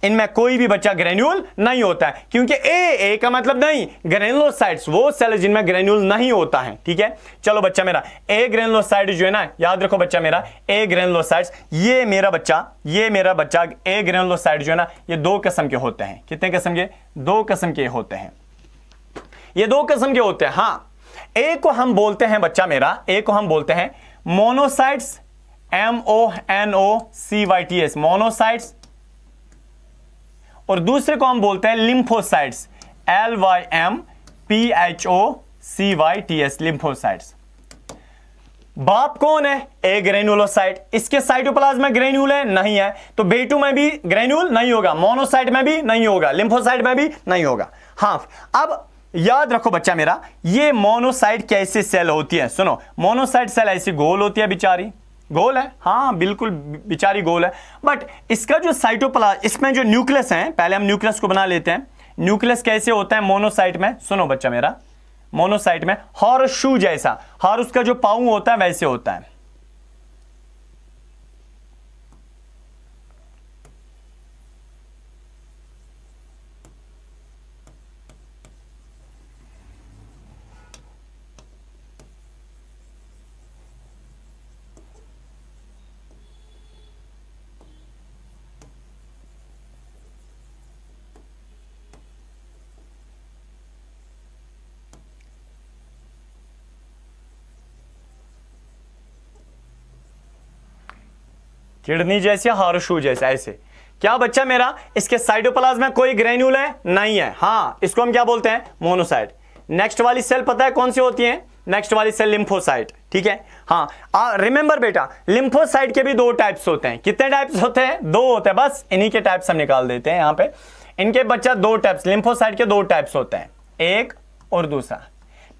इनमें कोई भी बच्चा ग्रेन्यूल नहीं होता है, क्योंकि ए का मतलब नहीं, ग्रेनुलोसाइट्स वो सेल जिनमें ग्रेन्यूल नहीं होता है, ठीक है। चलो बच्चा मेरा, ए ग्रेनुलोसाइट जो है ना, याद रखो बच्चा मेरा, ए ग्रेनुलोसाइट्स, ये मेरा बच्चा ए ग्रेनुलोसाइट जो है ना, ये 2 किस्म के होते हैं। कितने किस्म के, 2 किस्म के होते हैं, ये 2 किस्म के होते हैं। हाँ ए को हम बोलते हैं बच्चा मेरा, ए को हम बोलते हैं मोनोसाइट्स, MONOCYTS मोनोसाइट्स, और दूसरे को हम बोलते हैं लिम्फोसाइट्स, LYMPHOCYTS लिम्फोसाइट्स। बाप कौन है, ए ग्रेनुलोसाइट, इसके साइटोप्लाज्म में ग्रेन्यूल है, नहीं है, तो B2 में भी ग्रेन्यूल नहीं होगा, मोनोसाइट में भी नहीं होगा, लिम्फोसाइट में भी नहीं होगा। हाँ अब याद रखो बच्चा मेरा, ये मोनोसाइट कैसे सेल होती है, सुनो, मोनोसाइट सेल ऐसी गोल होती है, बिचारी गोल है, हाँ बिल्कुल बिचारी गोल है, बट इसका जो साइटोप्लाज्म, इसमें जो न्यूक्लियस है, पहले हम न्यूक्लियस को बना लेते हैं। न्यूक्लियस कैसे होता है मोनोसाइट में, सुनो बच्चा मेरा, मोनोसाइट में हॉर्स शू जैसा, हॉर्स का जो पाँव होता है वैसे होता है। किडनी जैसे, हॉर्सशू जैसा, ऐसे। क्या बच्चा मेरा, इसके साइटोप्लाज्म में कोई ग्रेन्यूल है? नहीं है। हाँ, इसको हम क्या बोलते हैं? मोनोसाइट। नेक्स्ट वाली सेल पता है कौन सी होती है? नेक्स्ट वाली सेल लिम्फोसाइट। ठीक है। हाँ, रिमेंबर बेटा, लिम्फोसाइट के भी दो टाइप्स होते हैं। कितने टाइप्स होते हैं? दो होते हैं, बस इन्हीं के टाइप्स हम निकाल देते हैं यहां पे। इनके बच्चा दो टाइप्स, लिम्फोसाइट के दो टाइप्स होते हैं, एक और दूसरा।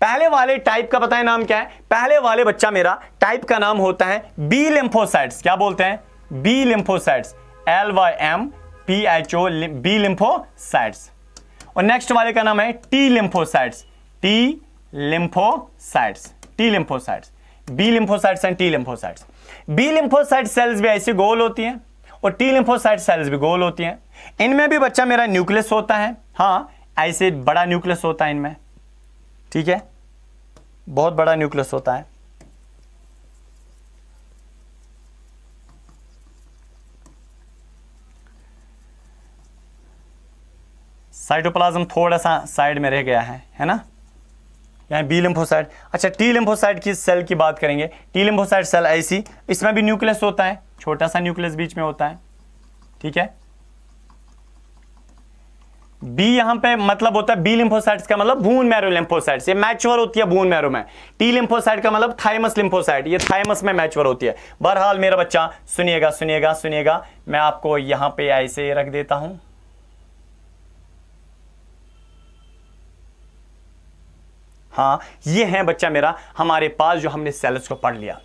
पहले वाले टाइप का पता है नाम क्या है? पहले वाले बच्चा मेरा टाइप का नाम होता है बी लिम्फोसाइट्स। क्या बोलते हैं? B lymphocytes, LYMPHO, B lymphocytes. और नेक्स्ट वाले का नाम है T lymphocytes, T lymphocytes, T lymphocytes, B lymphocytes and T lymphocytes. B lymphocyte cells भी ऐसी गोल होती हैं और टी लिम्फोसाइट सेल्स भी गोल होती हैं। इनमें भी बच्चा मेरा न्यूक्लियस होता है। हाँ, ऐसे बड़ा न्यूक्लियस होता है इनमें। ठीक है, बहुत बड़ा न्यूक्लियस होता है। साइटोप्लाज्म थोड़ा सा साइड में रह गया है ना, यहाँ बी लिम्फोसाइट। अच्छा, टी लिम्फोसाइट की सेल की बात करेंगे। टी लिम्फोसाइट सेल ऐसी, इसमें भी न्यूक्लियस होता है, छोटा सा न्यूक्लियस बीच में होता है। ठीक है, बी यहां पे मतलब होता है, बी लिम्फोसाइट्स का मतलब बून मैरो लिम्फोसाइट्स, ये मैच्योर होती है बून मैरो में। टी लिम्फोसाइट का मतलब थाइमस लिम्फोसाइट, ये थाइमस में मैच्योर होती है। बहरहाल मेरा बच्चा सुनिएगा सुनिएगा सुनिएगा, मैं आपको यहां पे ऐसे रख देता हूं। हाँ, ये है बच्चा मेरा हमारे पास जो हमने सेल्स को पढ़ लिया।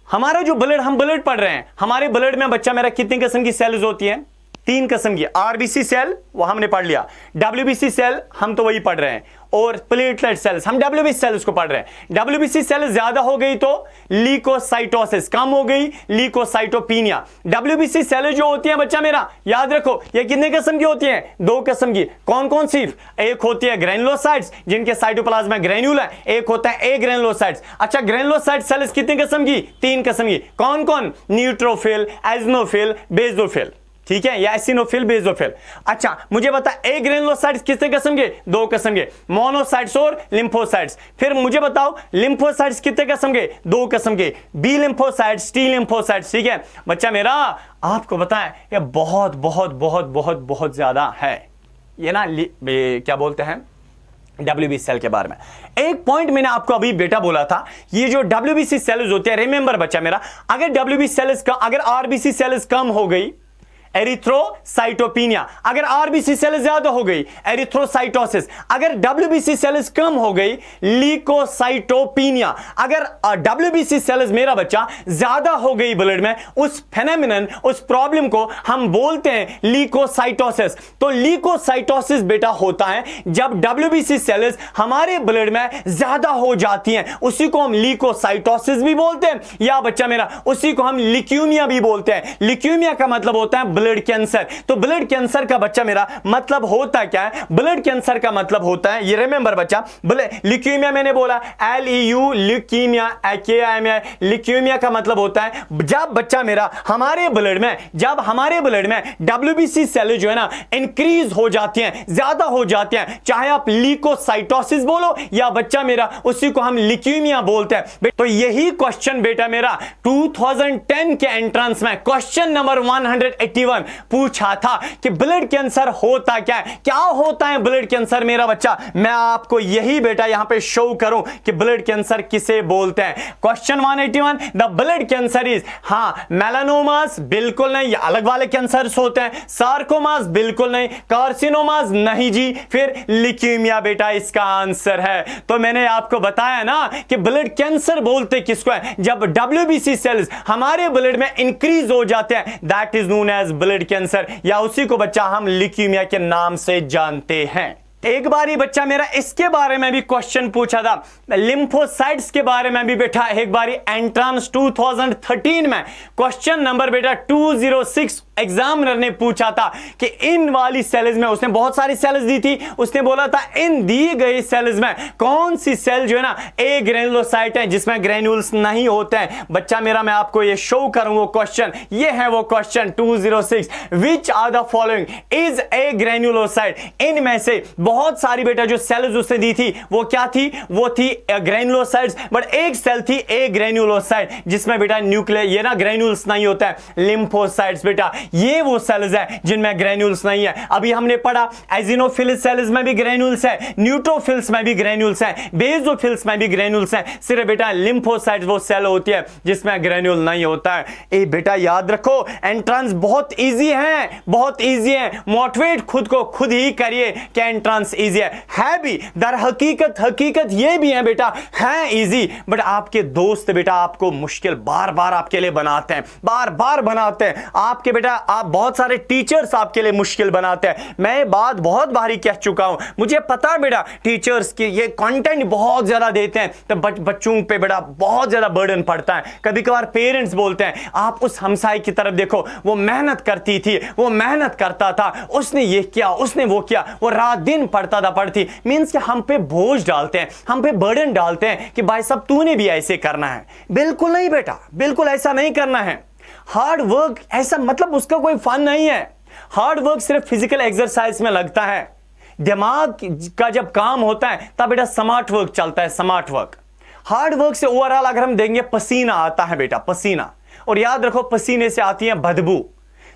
हमारा जो ब्लड, हम ब्लड पढ़ रहे हैं, हमारे ब्लड में बच्चा मेरा कितनी किस्म की सेल्स होती हैं? 3 किस्म की। आरबीसी सेल वो हमने पढ़ लिया, डब्ल्यूबीसी सेल हम तो वही पढ़ रहे हैं, और प्लेटलेट सेल्स हम डब्ल्यूबीसी सेल्स को पढ़ रहे हैं। डब्ल्यूबीसी सेल ज्यादा हो गई तो लीकोसाइटोसिस, कम हो गई लीकोसाइटोपिनिया। डब्ल्यूबीसी सेल जो होती है बच्चा मेरा, याद रखो, ये कितने किस्म की होती हैं? 2 किस्म की। कौन कौन सी? एक होती है ग्रेनुलोसाइट्स, जिनके साइटोप्लाज्म में ग्रेन्यूल है, एक होता है ए ग्रेनुलोसाइट्स। अच्छा, ग्रेनुलोसाइट सेल्स कितने किस्म की? 3 किस्म की। कौन कौन? Neutrophil, eosinophil, basophil. ठीक है, या एसिनोफिल, बेसोफिल। अच्छा, मुझे बता, ए ग्रेनुलोसाइट्स कितने किस्म के? 2 किस्म के, मोनोसाइट्स और लिम्फोसाइट्स। फिर मुझे बताओ, लिम्फोसाइट्स कितने किस्म के? 2 किस्म के, बी लिम्फोसाइट्स, टी लिम्फोसाइट्स। ठीक है बच्चा मेरा, आपको बताएं ये बहुत बहुत बहुत बहुत बहुत ज्यादा है ये ना, क्या बोलते हैं, WBC सेल के बारे में। एक पॉइंट मैंने आपको अभी बेटा बोला था, ये जो WBC सेल्स होती है, रिमेंबर बच्चा मेरा, अगर WBC सेल्स का, अगर RBC सेल्स कम हो गई, एरिथ्रोसाइटोपिनिया। अगर आरबीसी सेल ज्यादा हो गई, एरिथ्रोसाइटोसिस। अगर डब्ल्यूबीसी सेल्स कम हो गई, लीकोसाइटोपिनिया। अगर डब्ल्यूबीसी सेल्स मेरा बच्चा ज्यादा हो गई ब्लड में, उस फेनोमेनन, उस प्रॉब्लम को हम बोलते हैं लीकोसाइटोसिस। तो लीकोसाइटोसिस बेटा होता है जब डब्ल्यूबीसी सेल्स हमारे ब्लड में ज्यादा हो जाती हैं, उसी को हम लीकोसाइटोसिस भी बोलते हैं, या बच्चा मेरा उसी को हम ल्यूकीमिया भी बोलते हैं। ल्यूकीमिया का मतलब होता है ब्लड कैंसर। तो ब्लड कैंसर का बच्चा मेरा मतलब होता क्या है? ब्लड कैंसर का मतलब होता है, ये रिमेंबर बच्चा, ल्यूकीमिया मैंने बोला, LEU ल्यूकीमिया, AKIMIA, ल्यूकीमिया का मतलब होता है जब बच्चा मेरा हमारे ब्लड में, जब हमारे ब्लड में WBC सेल जो है ना इंक्रीज हो जाती हैं, ज्यादा हो जाती हैं, चाहे आप लीकोसाइटोसिस बोलो या बच्चा मेरा उसी को हम ल्यूकीमिया बोलते हैं। तो यही क्वेश्चन बेटा मेरा 2010 के एंट्रेंस में क्वेश्चन नंबर 181 पूछा था कि ब्लड कैंसर होता क्या है, क्या होता है ब्लड कैंसर मेरा बच्चा। मैं आपको यही बेटा यहां पे शो करूं कि ब्लड कैंसर किसे बोलते हैं। Question 181, the blood cancer is, हां, मेलानोमास बिल्कुल नहीं, ये अलग वाले कैंसर्स होते हैं। सार्कोमास बिल्कुल नहीं, कार्सिनोमास नहीं जी, फिर ल्यूकीमिया बेटा इसका आंसर है। तो मैंने आपको बताया ना कि ब्लड कैंसर बोलते किसको है, जब WBC सेल्स हमारे ब्लड में इंक्रीज हो जाते हैं, that is known as blood cancer, या उसी को बच्चा हम ल्यूकीमिया के नाम से जानते हैं। एक बार ही बच्चा मेरा इसके बारे में भी क्वेश्चन पूछा था, लिम्फोसाइट्स के बारे में भी बेटा एक बार एंट्रांस 2013 में क्वेश्चन नंबर बेटा 206 एग्जामिनर ने पूछा था कि इन वाली सेल्स में, उसने बहुत सारी सेल्स दी थी, उसने बोला था इन दी गई सेल्स में कौन सी सेल जो है ना ए ग्रेनुलोसाइट है जिसमें ग्रेन्यूल्स नहीं होते हैं। बच्चा मेरा मैं आपको ये शो करूंगा क्वेश्चन, ये है वो question 206, which are the following is a granulocyte. इनमें से बहुत सारी बेटा जो सेल्स उसने दी थी वो क्या थी, वो थी ग्रेनुलोसाइट्स, बट एक सेल थी ए ग्रेनुलोसाइट जिसमें बेटा न्यूक्लियर ये ना ग्रेन्यूल्स नहीं होता है। लिम्फोसाइट्स बेटा ये वो सेल्स है जिनमें ग्रेन्यूल्स नहीं है। अभी हमने पढ़ा एजिनोफिल सेल्स में भी ग्रेन्यूल्स है, न्यूट्रोफिल्स में भी ग्रेन्यूल्स है, बेसोफिल्स में भी ग्रेन्यूल्स है, सिर्फ बेटा लिम्फोसाइट्स वो सेल होती है जिसमें ग्रेन्यूल नहीं होता है। ए बेटा याद रखो एंट्रेंस बहुत इजी है, बहुत इजी है, मोटिवेट खुद को खुद ही करिए कि एंट्रेंस इजी है भी दर हकीकत ये भी है बेटा है इजी, बट आपके दोस्त बेटा आपको मुश्किल बार बार आपके लिए बनाते हैं, बार बार बनाते हैं आपके बेटा, आप बहुत सारे टीचर्स आपके लिए मुश्किल बनाते हैं। मैं बात बहुत बारी कह चुका हूं, मुझे पता है बेटा टीचर्स की ये कंटेंट बहुत ज्यादा देते हैं तो बच्चों पे बेटा बहुत ज्यादा बर्डन पड़ता है। कभी कभार पेरेंट्स बोलते हैं आप उस हमसाई की तरफ देखो, वो मेहनत करती थी, वो मेहनत करता था, उसने ये किया, उसने वो किया, वो रात दिन पढ़ता था पढ़ती, मींस कि हम पे बोझ डालते हैं, हम पे बर्डन डालते हैं कि भाई साहब तूने भी ऐसे करना है। बिल्कुल नहीं बेटा, बिल्कुल ऐसा नहीं करना है। हार्ड वर्क ऐसा मतलब उसका कोई फन नहीं है। हार्ड वर्क सिर्फ फिजिकल एक्सरसाइज में लगता है, दिमाग का जब काम होता है तब बेटा स्मार्ट वर्क चलता है, स्मार्ट वर्क। हार्ड वर्क से ओवरऑल अगर हम देंगे पसीना आता है बेटा, पसीना, और याद रखो पसीने से आती है बदबू,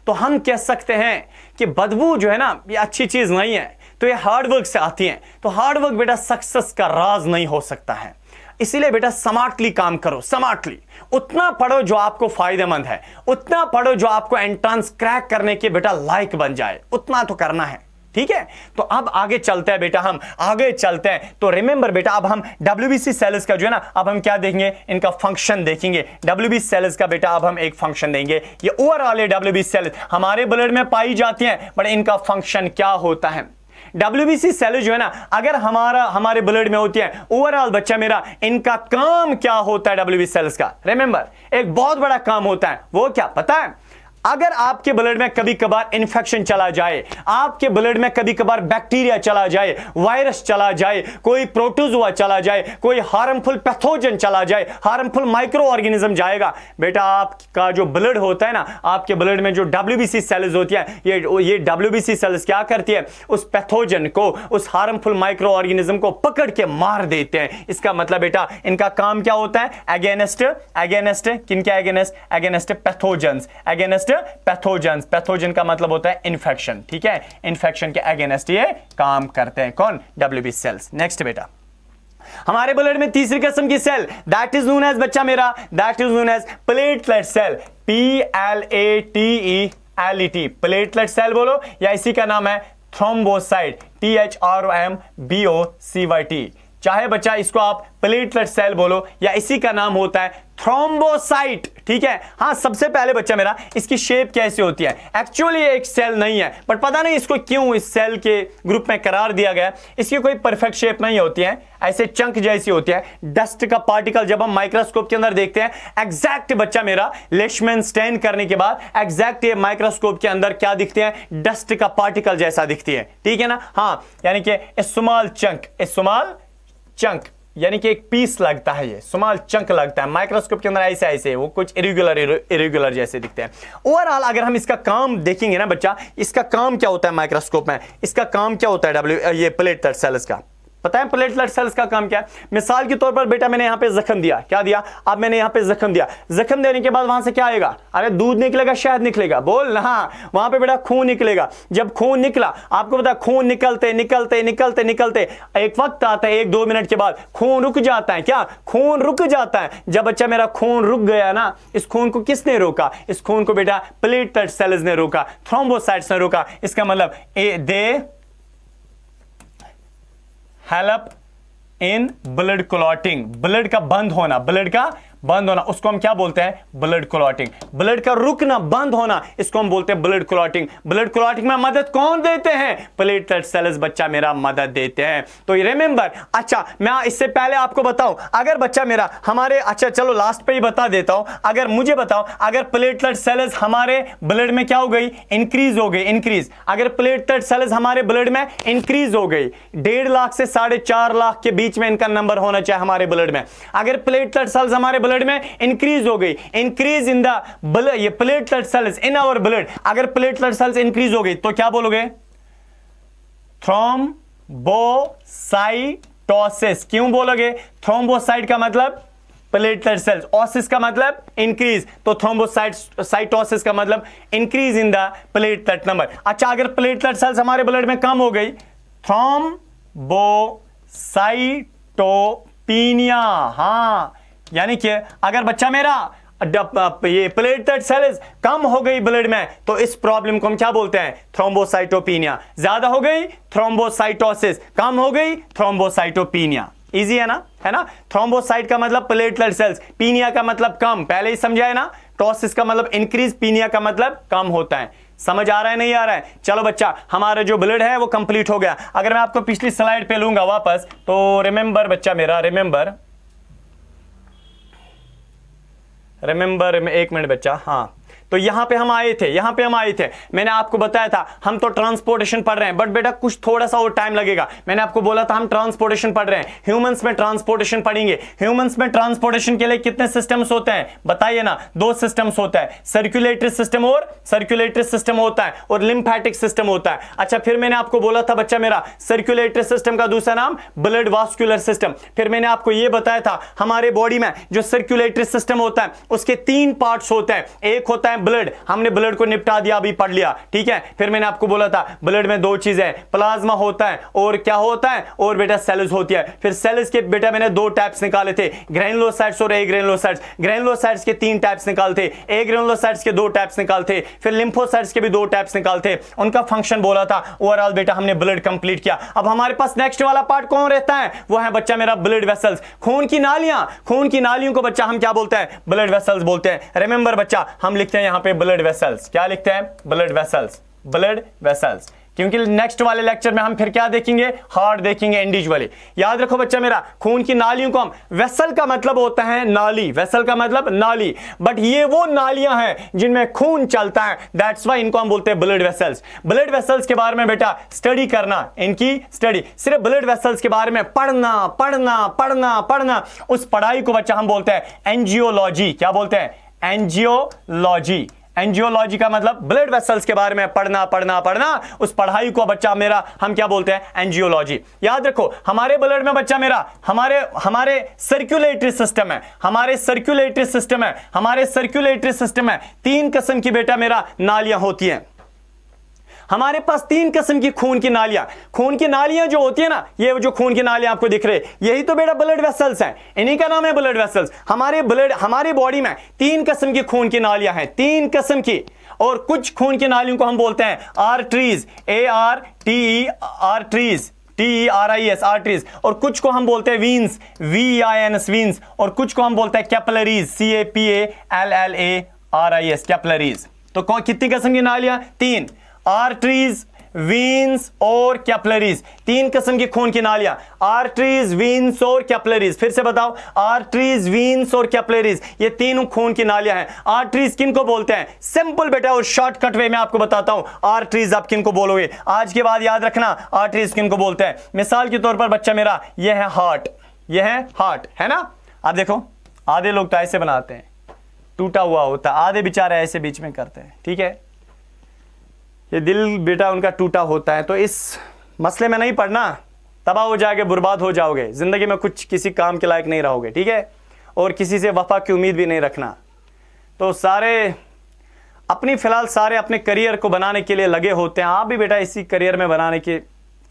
तो हम कह सकते हैं कि बदबू जो है ना ये अच्छी चीज नहीं है, तो ये हार्ड वर्क से आती है। तो हार्ड वर्क बेटा सक्सेस का राज नहीं हो सकता है, इसीलिए बेटा स्मार्टली काम करो, स्मार्टली उतना पढ़ो जो आपको फायदेमंद है, उतना पढ़ो जो आपको एंट्रेंस क्रैक करने के बेटा लायक बन जाए, उतना तो करना है। ठीक है, तो अब आगे चलते हैं बेटा, हम आगे चलते हैं। तो रिमेंबर बेटा अब हम WBC सेल्स का जो है ना अब हम क्या देखेंगे, इनका फंक्शन देखेंगे। WBC सेल्स का बेटा अब हम एक फंक्शन देंगे। ये ओवरऑल WBC सेल्स हमारे ब्लड में पाई जाती हैं, बट इनका फंक्शन क्या होता है। WBC सेल जो है ना अगर हमारे ब्लड में होती है, ओवरऑल बच्चा मेरा इनका काम क्या होता है WBC सेल्स का। रिमेंबर एक बहुत बड़ा काम होता है, वो क्या पता है, अगर आपके ब्लड में कभी कभार इंफेक्शन चला जाए, आपके ब्लड में कभी कभार बैक्टीरिया चला जाए, वायरस चला जाए, कोई प्रोटोजोआ चला जाए, कोई हार्मफुल पैथोजन चला जाए, हार्मफुल माइक्रो ऑर्गेनिज्म जाएगा, बेटा आपका जो ब्लड होता है ना, आपके ब्लड में जो WBC सेल्स होती है, ये WBC सेल्स क्या करती है, उस पैथोजन को, उस हार्मफुल माइक्रो ऑर्गेनिज्म को पकड़ के मार देते हैं। इसका मतलब बेटा इनका काम क्या होता है, अगेंस्ट किनके against pathogens, against pathogens. Pathogen का मतलब होता है इन्फेक्शन, ठीक है, इन्फेक्शन के अगेंस्ट ये काम करते हैं कौन, WBC सेल्स। नेक्स्ट बेटा हमारे ब्लड में तीसरी किस्म की cell that is known as बच्चा मेरा, that is known as platelet cell, PLATELET, platelet cell बोलो, या इसी का नाम है थ्रोम्बोसाइट, THROMBOCYT। चाहे बच्चा इसको आप प्लेटलेट सेल बोलो या इसी का नाम होता है थ्रोम्बोसाइट, ठीक है। हाँ सबसे पहले बच्चा मेरा इसकी शेप कैसे होती है, एक्चुअली एक सेल नहीं है, बट पता नहीं इसको क्यों इस सेल के ग्रुप में करार दिया गया। इसकी कोई परफेक्ट शेप नहीं होती है, ऐसे चंक जैसी होती है। डस्ट का पार्टिकल जब हम माइक्रोस्कोप के अंदर देखते हैं, एग्जैक्ट बच्चा मेरा लेशमैन स्टेन करने के बाद एग्जैक्ट ये माइक्रोस्कोप के अंदर क्या दिखते हैं, डस्ट का पार्टिकल जैसा दिखती है, ठीक है ना। हाँ यानी कि स्मॉल चंक यानी कि एक पीस लगता है, ये स्मॉल चंक लगता है माइक्रोस्कोप के अंदर, ऐसे वो कुछ इरेगुलर जैसे दिखते हैं। ओवरऑल अगर हम इसका काम देखेंगे ना बच्चा, इसका काम क्या होता है माइक्रोस्कोप में, इसका काम क्या होता है ये प्लेटलेट सेल्स का, पता है प्लेटलेट सेल्स का काम क्या है। मिसाल के तौर पर बेटा मैंने यहां पे जख्म दिया, क्या दिया, अब मैंने यहां पे जख्म दिया, जख्म देने के बाद वहां से क्या आएगा, अरे दूध निकलेगा, शहद निकलेगा, बोल ना, वहां पे बेटा खून निकलेगा। जब खून निकला, आपको पता खून निकलते एक वक्त आता है 1-2 मिनट के बाद खून रुक जाता है, क्या खून रुक जाता है। जब बच्चा मेरा खून रुक गया ना, इस खून को किसने रोका, इस खून को बेटा प्लेटलेट सेल्स ने रोका, थ्रोम्बोसाइट्स ने रोका। इसका मतलब they help in blood clotting, blood का बंद होना, ब्लड का बंद होना, उसको हम क्या बोलते हैं? Blood clotting. ब्लड का रुकना, बंद होना, इसको हम बोलते हैं ब्लड क्लॉटिंग। ब्लड क्लॉटिंग में मदद कौन देते हैं? प्लेटलेट सेल्स बच्चा मेरा मदद देते हैं। तो रिमेंबर, अच्छा मैं इससे पहले आपको बताऊं, अगर बच्चा मेरा हमारे, अच्छा चलो लास्ट पे ही बता देता हूं, अगर मुझे बताओ, अगर प्लेटलेट सेल्स हमारे ब्लड में क्या हो गई? इंक्रीज हो गई, इंक्रीज। अगर प्लेटलेट सेल्स हमारे ब्लड में इंक्रीज हो गई, 1.5 लाख से 4.5 लाख के बीच में इनका नंबर होना चाहिए हमारे ब्लड में। अगर प्लेटलेट सेल्स हमारे ब्लड में इंक्रीज हो गई, इंक्रीज इन द ब्लड, ये platelet cells in our blood, अगर प्लेटलेट सेल्स इंक्रीज हो गई तो क्या बोलोगे? थ्रोम्बोसाइटोसिस। क्यों बोलोगे? थ्रोम्बोसाइट का मतलब प्लेटलेट सेल्स, ओसिस का मतलब इंक्रीज, तो थ्रोम्बोसाइटोसिस का मतलब increase in the platelet number. अच्छा अगर प्लेटलेट सेल्स हमारे ब्लड में कम हो गई, थ्रोम्बोसाइटोपिनिया। हाँ, यानी कि अगर बच्चा मेरा ये प्लेटलेट सेल्स कम हो गई ब्लड में, तो इस प्रॉब्लम को हम क्या बोलते हैं? थ्रोम्बोसाइटोपिनिया। ज्यादा हो गई थ्रोम्बोसाइटोसिस, कम हो गई थ्रोम्बोसाइटोपिनिया। इजी है ना, है ना? थ्रोम्बोसाइट का मतलब प्लेटलेट सेल्स, पीनिया का मतलब कम, पहले ही समझाया ना। टॉसिस का मतलब इंक्रीज, पीनिया का मतलब कम होता है। समझ आ रहा है, नहीं आ रहा है? चलो बच्चा, हमारा जो ब्लड है वो कंप्लीट हो गया। अगर मैं आपको पिछली स्लाइड पे लूंगा वापस, तो रिमेंबर बच्चा मेरा, रिमेंबर, एक मिनट बच्चा, हाँ, तो यहां पे हम आए थे, मैंने आपको बताया था हम तो ट्रांसपोर्टेशन पढ़ रहे हैं, बट बेटा कुछ थोड़ा सा और टाइम लगेगा। मैंने आपको बोला था हम ट्रांसपोर्टेशन पढ़ रहे हैं, ह्यूमंस में ट्रांसपोर्टेशन पढ़ेंगे। ह्यूमंस में ट्रांसपोर्टेशन के लिए कितने सिस्टम्स होते हैं? बताइए ना। 2 सिस्टम्स होता है, सर्कुलेटरी सिस्टम होता है और लिम्फेटिक सिस्टम होता है। अच्छा फिर मैंने आपको बोला था बच्चा मेरा, सर्कुलेटरी सिस्टम का दूसरा नाम ब्लड वास्कुलर सिस्टम। फिर मैंने आपको यह बताया था हमारे बॉडी में जो सर्कुलेटरी सिस्टम होता है उसके 3 पार्ट्स होते हैं। एक होता है ब्लड, हमने ब्लड को निपटा दिया, अभी पढ़ लिया, ठीक है। फिर मैंने आपको बोला था ब्लड में 2 चीजें, प्लाज्मा होता है और क्या होता है, और बेटा सेल्स होती है। फिर सेल्स के बेटा मैंने 2 टाइप्स निकाले थे, ग्रैनुलोसाइट्स और एग्रैनुलोसाइट्स। ग्रैनुलोसाइट्स के 3 टाइप्स निकालते, एग्रैनुलोसाइट्स के 2 टाइप्स निकालते, फिर लिम्फोसाइट्स के भी 2 टाइप्स निकालते। उनका फंक्शन बोला था। ओवरऑल बेटा हमने ब्लड कंप्लीट किया। अब हमारे पास नेक्स्ट वाला पार्ट कौन रहता है? वो है बच्चा मेरा ब्लड वेसल्स, खून की नालियां। खून की नालियों को बच्चा हम क्या बोलते हैं? ब्लड वेसल्स बोलते हैं। रिमेंबर बच्चा, हम लिखते हैं यहां पे ब्लड वेसल्स। क्या लिखते हैं? Blood vessels, blood vessels. क्योंकि नेक्स्ट वाले लेक्चर में हम फिर क्या देखेंगे? हार्ट देखेंगे इंडिविजुअली। याद रखो बच्चा मेरा, खून की नालियों को हम, वेसल का मतलब होता है नाली, वेसल का मतलब नाली, बट ये वो नालियां हैं जिनमें खून चलता है, दैट्स व्हाई इनको हम बोलते हैं ब्लड वेसल्स। ब्लड वेसल्स के बारे में बेटा स्टडी करना, इनकी स्टडी, सिर्फ ब्लड वेसल्स के बारे में पढ़ना पढ़ना पढ़ना पढ़ना, उस पढ़ाई को बच्चा हम बोलते हैं एंजियोलॉजी। क्या बोलते हैं? एंजियोलॉजी। एंजियोलॉजी का मतलब ब्लड वेसल्स के बारे में पढ़ना पढ़ना पढ़ना, उस पढ़ाई को बच्चा मेरा हम क्या बोलते हैं? एंजियोलॉजी। याद रखो हमारे ब्लड में बच्चा मेरा हमारे सर्कुलेटरी सिस्टम है, हमारे सर्कुलेटरी सिस्टम में 3 किस्म की बेटा मेरा नालियां होती हैं। हमारे पास 3 किस्म की खून की नालियां जो होती है ना, ये जो खून की नालियां आपको दिख रहे, यही तो बेटा ब्लड वेसल्स हैं, इन्हीं का नाम है ब्लड वेसल्स। हमारी बॉडी में 3 किस्म की खून की नालियां हैं, 3 किस्म की। और कुछ खून की नालियों को हम बोलते हैं आर्टरीज, आर्टरीज, TERIS, आर्टरीज। और कुछ को हम बोलते हैं वीन्स, VINS, वीन्स। और कुछ को हम बोलते हैं कैपिलरीज, CAPALLARIS, कैपिलरीज। तो कितनी किस्म की नालियां? 3, आर्टरीज, वीन्स और कैपिलरीज। 3 किस्म की खून की नालियां, आर्टरीज, वीन्स और कैपिलरीज। फिर से बताओ, आर्टरीज, वीन्स और कैपिलरीज, ये तीनों खून की नालियां हैं। आर्टरीज किनको बोलते हैं? सिंपल बेटा और शॉर्टकट वे में आपको बताता हूं, आर्टरीज आप किनको बोलोगे आज के बाद याद रखना, आर्टरीज किनको बोलते हैं। मिसाल के तौर पर बच्चा मेरा, यह है हार्ट, यह है हार्ट, है ना। आप देखो आधे लोग तो ऐसे बनाते हैं, टूटा हुआ होता, आधे बेचारे ऐसे बीच में करते हैं, ठीक है। ये दिल बेटा उनका टूटा होता है। तो इस मसले में नहीं पड़ना, तबाह हो जाओगे, बर्बाद हो जाओगे, जिंदगी में कुछ किसी काम के लायक नहीं रहोगे, ठीक है। और किसी से वफा की उम्मीद भी नहीं रखना। तो सारे फिलहाल सारे अपने करियर को बनाने के लिए लगे होते हैं। आप भी बेटा इसी करियर में बनाने के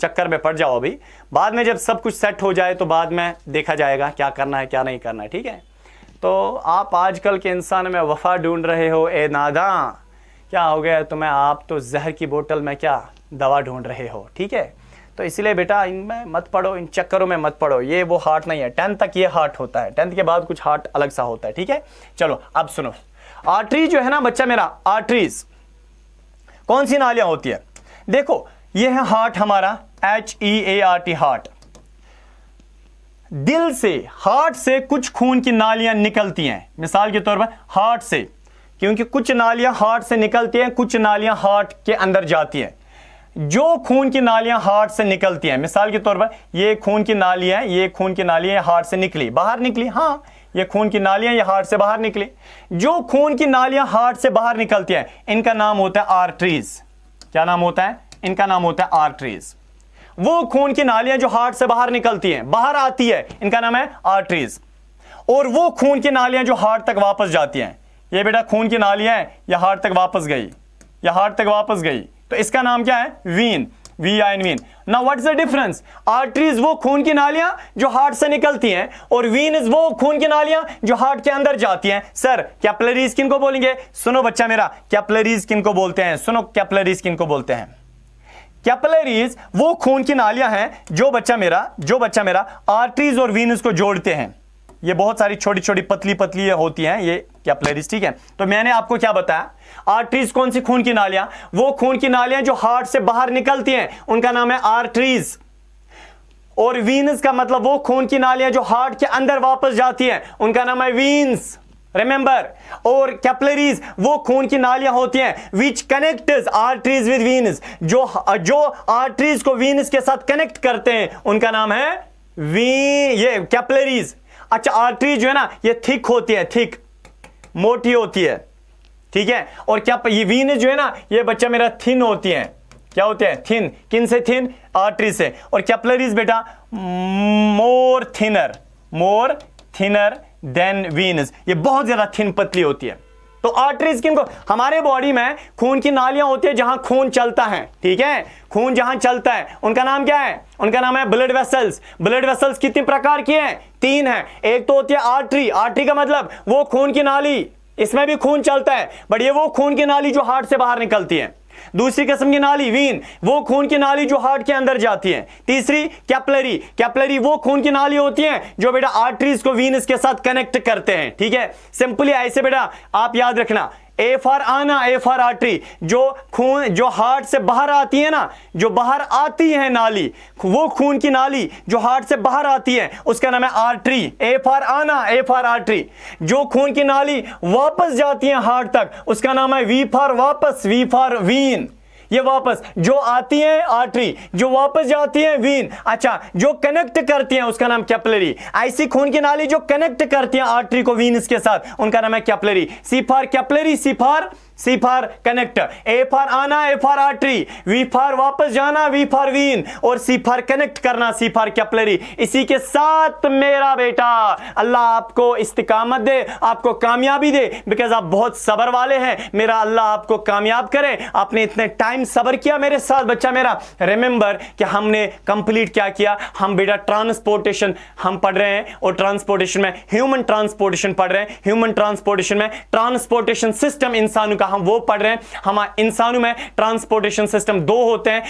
चक्कर में पड़ जाओ अभी, बाद में जब सब कुछ सेट हो जाए तो बाद में देखा जाएगा क्या करना है क्या नहीं करना है, ठीक है। तो आप आजकल के इंसान में वफा ढूंढ रहे हो, ए नादां क्या हो गया तुम्हें? आप तो जहर की बोतल में क्या दवा ढूंढ रहे हो, ठीक है। तो इसलिए बेटा इनमें मत पढ़ो, इन चक्करों में मत पढ़ो, ये वो हार्ट नहीं है। 10th तक ये हार्ट होता है, 10th के बाद कुछ हार्ट अलग सा होता है, ठीक है। चलो अब सुनो, आर्टरी जो है ना बच्चा मेरा, आर्टरीज कौन सी नालियां होती है? देखो ये है हार्ट हमारा, HEART हार्ट। दिल से, हार्ट से कुछ खून की नालियां निकलती हैं, मिसाल के तौर पर हार्ट से, क्योंकि कुछ नालियां हार्ट से निकलती हैं, कुछ नालियां हार्ट के अंदर जाती हैं। जो खून की नालियां हार्ट से निकलती हैं, मिसाल के तौर पर ये खून की नालियां, ये खून की नालियां हार्ट से निकली, बाहर निकली, हाँ ये खून की नालियां ये हार्ट से बाहर निकली। जो खून की नालियां हार्ट से बाहर निकलती हैं इनका नाम होता है आर्टरीज। क्या नाम होता है? इनका नाम होता है आर्टरीज। वो खून की नालियां जो हार्ट से बाहर निकलती हैं, बाहर आती है, इनका नाम है आर्टरीज। और वो खून की नालियां जो हार्ट तक वापस जाती हैं, ये बेटा खून की नालियां हैं, या हार्ट तक वापस गई, या हार्ट तक वापस गई, तो इसका नाम क्या है? Vein, VIN vein. Now what is the difference? Arteries वो खून की नालियां जो हार्ट से निकलती हैं, और वीन इज वो खून की नालियां जो हार्ट के अंदर जाती हैं। सर कैपिलरीज किनको बोलेंगे? सुनो बच्चा मेरा, कैपिलरीज किनको बोलते हैं? सुनो, कैपिलरीज किनको बोलते हैं? कैपिलरीज वो खून की नालियां हैं जो बच्चा मेरा आर्टरीज और वीनस को जोड़ते हैं। ये बहुत सारी छोटी छोटी पतली पतली होती हैं ये कैपिलरीज, ठीक है। तो मैंने आपको क्या बताया? आर्टरीज कौन सी खून की नालियां? वो खून की नालियां जो हार्ट से बाहर निकलती हैं, उनका नाम है आर्टरीज। और वीनस का मतलब वो खून की नालियां जो हार्ट के अंदर वापस जाती हैं, उनका नाम है वीन्स, रिमेंबर। और कैपिलरीज वो खून की नालियां होती हैं which connects arteries with Venus, जो आर्टरीज को वीनस के साथ कनेक्ट करते हैं, उनका नाम है ये कैपिलरीज। अच्छा, आर्टरीज जो है ना ये थिक होती है, थिक, मोटी होती है, ठीक है। और क्या ये वीनस जो है ना ये बच्चा मेरा थिन होती है। क्या होते हैं? थिन। किन से थिन? आर्टरी से। और कैपिलरीज बेटा मोर थिनर देन वीनस, ये बहुत ज्यादा थिन, पतली होती है। तो आर्टरीज किनको? हमारे बॉडी में खून की नालियां होती है जहां खून चलता है, ठीक है। खून जहां चलता है उनका नाम क्या है? उनका नाम है ब्लड वेसल्स। ब्लड वेसल्स कितने प्रकार की हैं? 3 हैं। एक तो होती है आर्टरी, आर्टरी का मतलब वो खून की नाली, इसमें भी खून चलता है, बट ये वो खून की नाली जो हार्ट से बाहर निकलती है। दूसरी किस्म की नाली वीन, वो खून की नाली जो हार्ट के अंदर जाती है। तीसरी कैपिलरी, कैपिलरी वो खून की नाली होती है जो बेटा आर्टरीज को वीनस के साथ कनेक्ट करते हैं, ठीक है। सिंपली ऐसे बेटा आप याद रखना, ए फॉर आना, ए फॉर आर्टरी, जो खून जो हार्ट से बाहर आती है ना, जो बाहर आती है नाली, वो खून की नाली जो हार्ट से बाहर आती है उसका नाम है आर्टरी। ए फॉर आना, ए फॉर आर्टरी। जो खून की नाली वापस जाती है हार्ट तक, उसका नाम है वी फॉर वापस, वी फॉर वीन। ये वापस जो आती है आर्टरी, जो वापस जाती है वीन। अच्छा, जो कनेक्ट करती है उसका नाम कैपिलरी। ऐसी खून की नाली जो कनेक्ट करती है आर्टरी को वीनस के साथ, उनका नाम है capillary. C for capillary, C for connect. A for आना, A for artery. V for वापस जाना, वी फॉर वीन। और सी फॉर कनेक्ट करना, सी फॉर कैपिलरी। इसी के साथ मेरा बेटा अल्लाह आपको इस्तिकामत दे, आपको कामयाबी दे, बिकॉज आप बहुत सब्र वाले हैं। मेरा अल्लाह आपको कामयाब करे। आपने इतने टाइम सब्र किया मेरे साथ बच्चा मेरा। रिमेंबर कि हमने कंप्लीट क्या किया? हम बेटा ट्रांसपोर्टेशन हम पढ़ रहे हैं, और ट्रांसपोर्टेशन में ह्यूमन ट्रांसपोर्टेशन पढ़ रहे हैं। ह्यूमन ट्रांसपोर्टेशन में ट्रांसपोर्टेशन सिस्टम इंसानों का हम वो पढ़ रहे हैं। हम इंसानों में ट्रांसपोर्टेशन सिस्टम 2 होते हैं,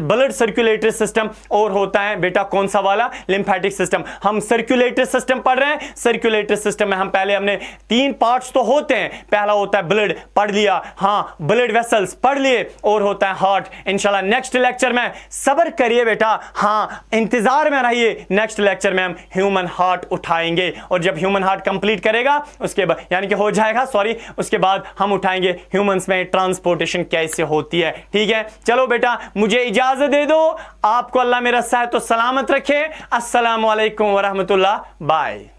ब्लड सर्कुलेटरी सिस्टम और होता है बेटा कौन सा वाला? Lymphatic system. हम सर्कुलेटरी सिस्टम पढ़ रहे हैं। सर्कुलेटरी सिस्टम में हम पहले हमने 3 पार्ट्स तो होते हैं। पहला होता है ब्लड, पढ़ लिया, हाँ, ब्लड वेसल्स पढ़ लिए, और होता है हार्ट। इंशाल्लाह नेक्स्ट लेक्चर में सब्र करिए बेटा, हाँ इंतजार में रहिए, नेक्स्ट लेक्चर में हम ह्यूमन हार्ट उठाएंगे। और जब ह्यूमन हार्ट कंप्लीट करेगा उसके बाद, यानी कि हो जाएगा, सॉरी, उसके बाद हम उठाएंगे ह्यूमंस में ट्रांसपोर्टेशन कैसे होती है, ठीक है। चलो बेटा मुझे इजाजत दे दो। आपको अल्लाह मेरा सेहत और सलामत रखे। अस्सलामु अलैकुम वरहमतुल्लाह। बाय।